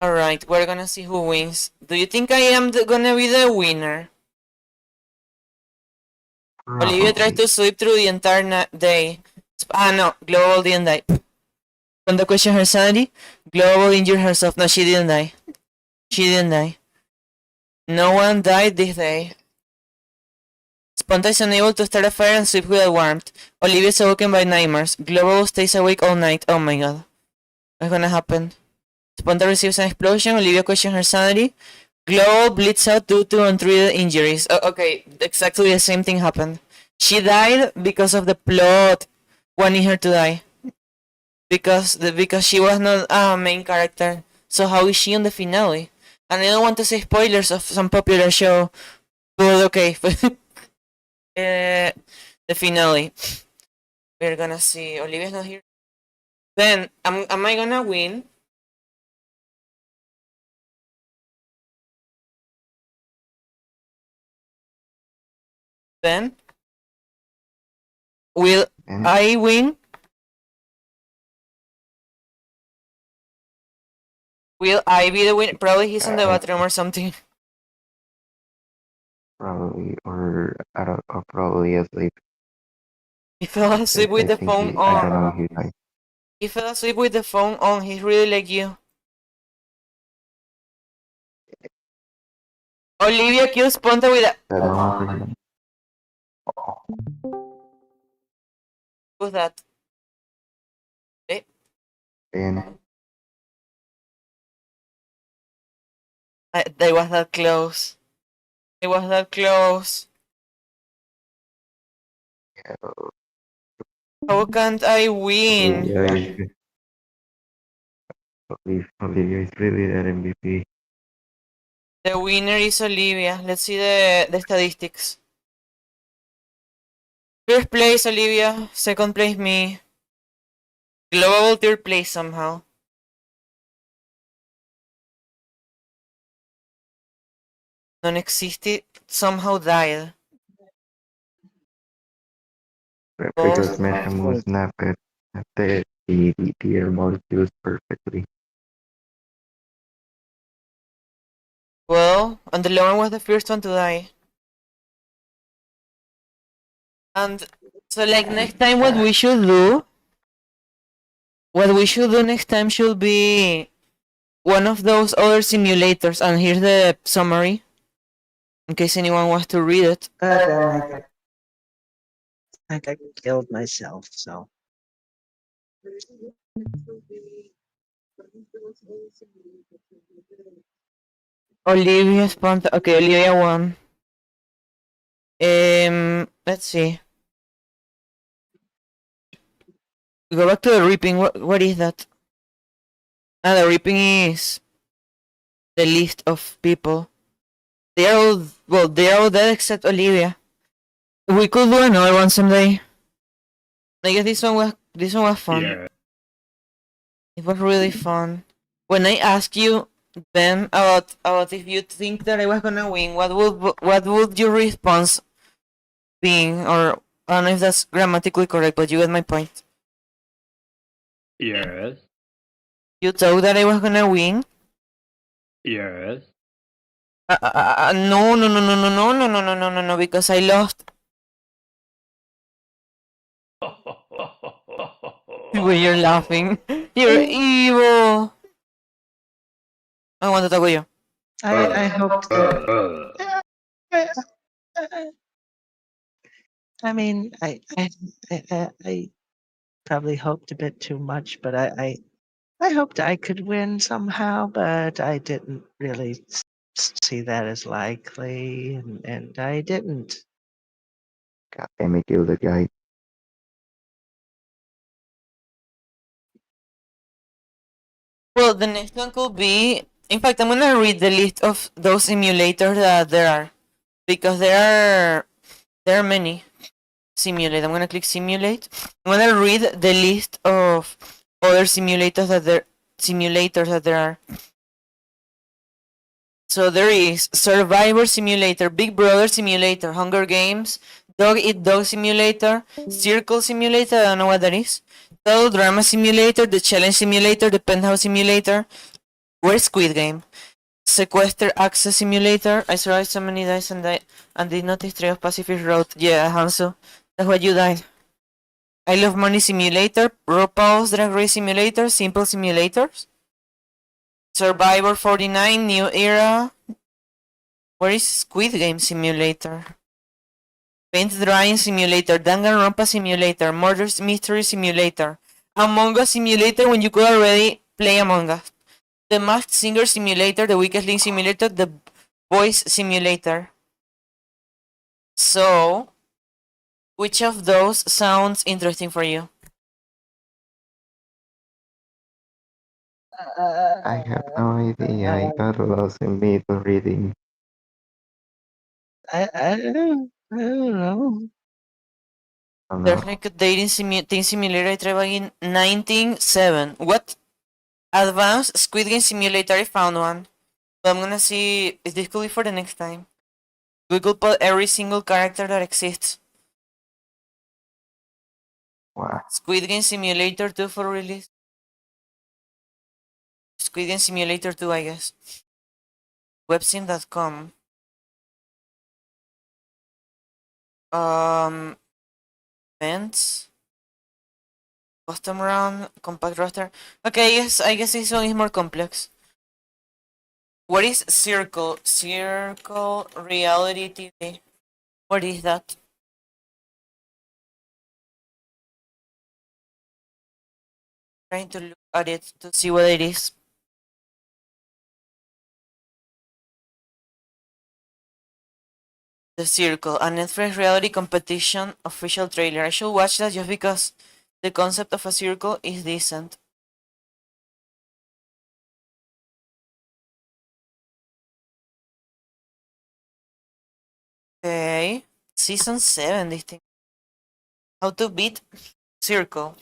Alright, we're gonna see who wins. Do you think I am gonna be the winner? Olivia tried Probably. to sleep through the entire day. No, Global didn't die. On the question her sanity, Global injured herself. No, she didn't die. No one died this day. Sponta is unable to start a fire and sleep without warmth. Olivia is awoken by nightmares. Global stays awake all night. Oh my god. What's gonna happen? Sponta receives an explosion. Olivia questions her sanity. Global bleeds out due to untreated injuries. Okay, exactly the same thing happened. She died because of the plot wanting her to die. Because she was not a main character. So how is she on the finale? And I don't want to say spoilers of some popular show, but okay. The finale. We're gonna see. Olivia's not here. Then, am I gonna win? Then, will I win? Will I be the winner? Probably he's in the bathroom or something. Probably, or I don't, or probably asleep. He fell asleep with the phone I don't know on. if he died. He fell asleep with the phone on. He's really like you. Olivia kills Ponta with a. That no one for him. Who's that? And They was that close. It was that close. yeah, How can't I win? Olivia is really that MVP. The winner is Olivia. Let's see the statistics. First place Olivia, second place me. Global third place somehow. Non-existed somehow died. Because Meshamu snapped the air molecules perfectly. Well, and the Lauren was the first one to die. And so like next time what we should do next time should be one of those other simulators, and here's the summary in case anyone wants to read it. I killed myself, so. Olivia Sponta. Okay, Olivia won. Let's see. Go back to the reaping. What is that? The reaping is the list of people. They are all dead except Olivia. We could do another one someday. I guess this one was fun. Yeah. It was really fun. When I asked you Ben about if you think that I was gonna win, what would your response being, or I don't know if that's grammatically correct, but you get my point. Yes. You thought that I was gonna win? Yes. No, no, no, no, no, no, no, no, no, no, no, no, because I lost. When you're laughing. You're evil. I want to talk with you. I hoped that. I mean, I probably hoped a bit too much, but I hoped I could win somehow, but I didn't really see that as likely, and I didn't. God damn it, kill the guy. Well, the next one could be. In fact, I'm gonna read the list of those simulators that there are, because there are many. Simulate. I'm gonna click simulate. I'm gonna read the list of other simulators that there are. So there is Survivor Simulator, Big Brother Simulator, Hunger Games, Dog Eat Dog Simulator, Circle Simulator, I don't know what that is. Total Drama Simulator, The Challenge Simulator, The Penthouse Simulator, Where's Squid Game? Sequester Access Simulator, I survived so many dice and did not destroy of Pacific Road. Yeah, Hanso, that's why you died. I Love Money Simulator, RuPaul's Drag Race Simulator, Simple Simulators, Survivor 49, New Era. Where is Squid Game Simulator? Paint Drying Simulator, Danganronpa Simulator, Murder Mystery Simulator, Among Us Simulator when you could already play Among Us, The Masked Singer Simulator, The Weakest Link Simulator, The Voice Simulator. So, which of those sounds interesting for you? I have no idea. I got lost in middle reading. I don't know. Oh, no. Technical Dating Team Simulator I tried back in 1997. What? Advanced Squid Game Simulator, I found one. But I'm gonna see if this could be for the next time. We could put every single character that exists. Wow. Squid Game Simulator 2 for release. Squid Game Simulator 2, I guess. Websim.com. Events. Custom round, compact roster. Okay, yes, I guess this one is more complex. What is Circle? Circle Reality TV. What is that? Trying to look at it to see what it is. The Circle, a Netflix reality competition official trailer. I should watch that just because the concept of a circle is decent. Okay. Season 7, this thing. How to beat Circle.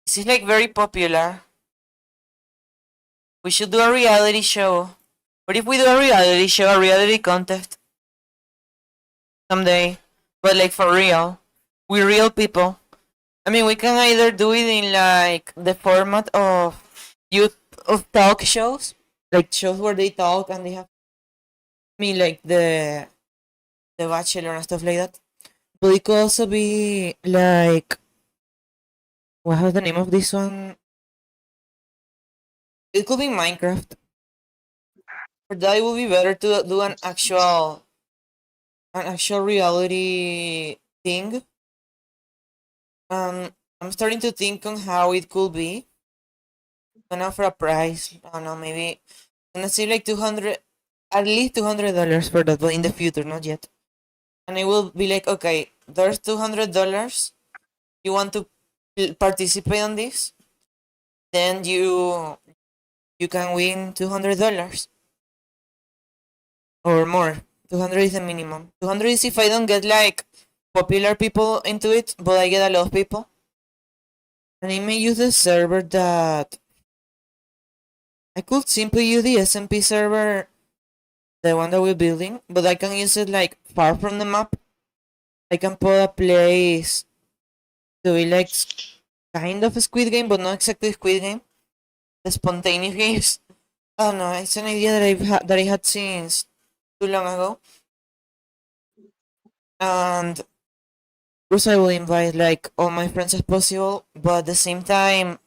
This is like very popular. We should do a reality show. What if we do a reality show, a reality contest? Someday. But like for real. We're real people. I mean, we can either do it in like the format of youth of talk shows, like shows where they talk and they have, I mean, like the Bachelor and stuff like that. But it could also be like, what was the name of this one? It could be Minecraft. For that, it would be better to do an actual reality thing. I'm starting to think on how it could be. I'm gonna offer a price. I don't know, maybe I'm gonna say like 200, at least $200 for that, but in the future, not yet. And it will be like, okay, there's $200. You want to participate on this? Then you can win $200 or more. 200 is the minimum. 200 is if I don't get like popular people into it, but I get a lot of people. And I may use the server that I could simply use the SMP server the one that we're building, but I can use it like far from the map. I can put a place to be like kind of a Squid Game, but not exactly Squid Game. The spontaneous games. I don't know. It's an idea that I had since too long ago, and of course I will invite like all my friends as possible. But at the same time,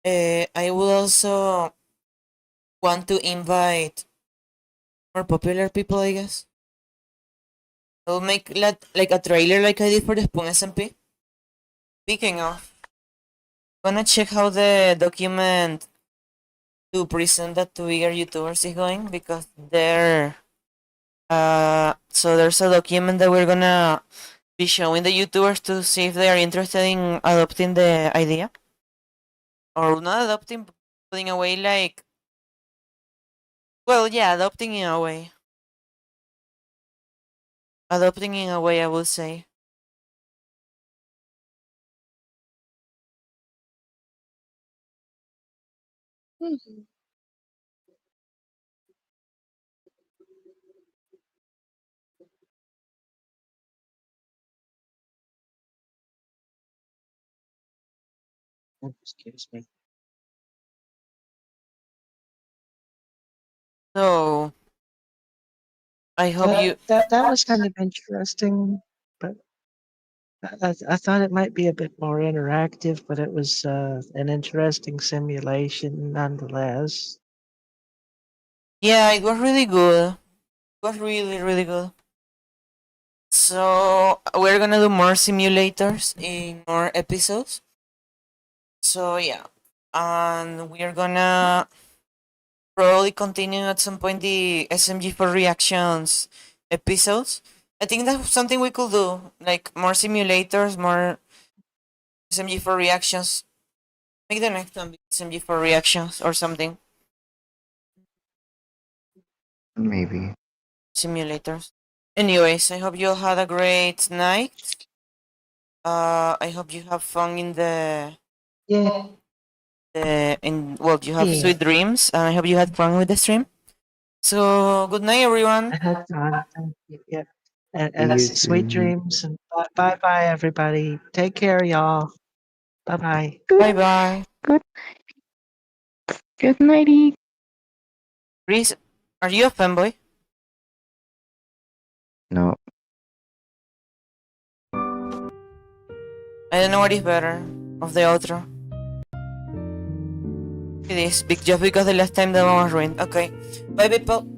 I will also want to invite more popular people, I guess. I'll make like a trailer like I did for the Spoon SMP. Speaking of, gonna check how the document to present that to bigger YouTubers is going, because so there's a document that we're gonna be showing the YouTubers to see if they are interested in adopting the idea. Or not adopting, but putting away like, well, yeah, adopting in a way. Adopting in a way, I would say. Excuse me. So I hope you. That was kind of interesting, but I thought it might be a bit more interactive, but it was an interesting simulation nonetheless. Yeah, it was really good. It was really, really good. So we're gonna do more simulators in more episodes. So yeah, and we're gonna probably continue at some point the SMG for reactions episodes. I think that's something we could do, like more simulators, more SMG for reactions. Make the next one be SMG for reactions or something. Maybe. Simulators. Anyways, I hope you all had a great night. I hope you have fun in Yeah. well, you have Yeah. sweet dreams, and I hope you had fun with the stream. So good night, everyone. I had fun. Thank you. Yeah. And See you sweet soon. dreams. And bye bye, everybody. Take care, y'all. Bye bye. Bye bye. Good nighty. Chris, are you a fanboy? No. I don't know what is better of the outro. It is just because the last time the one was ruined. Okay. Bye, people.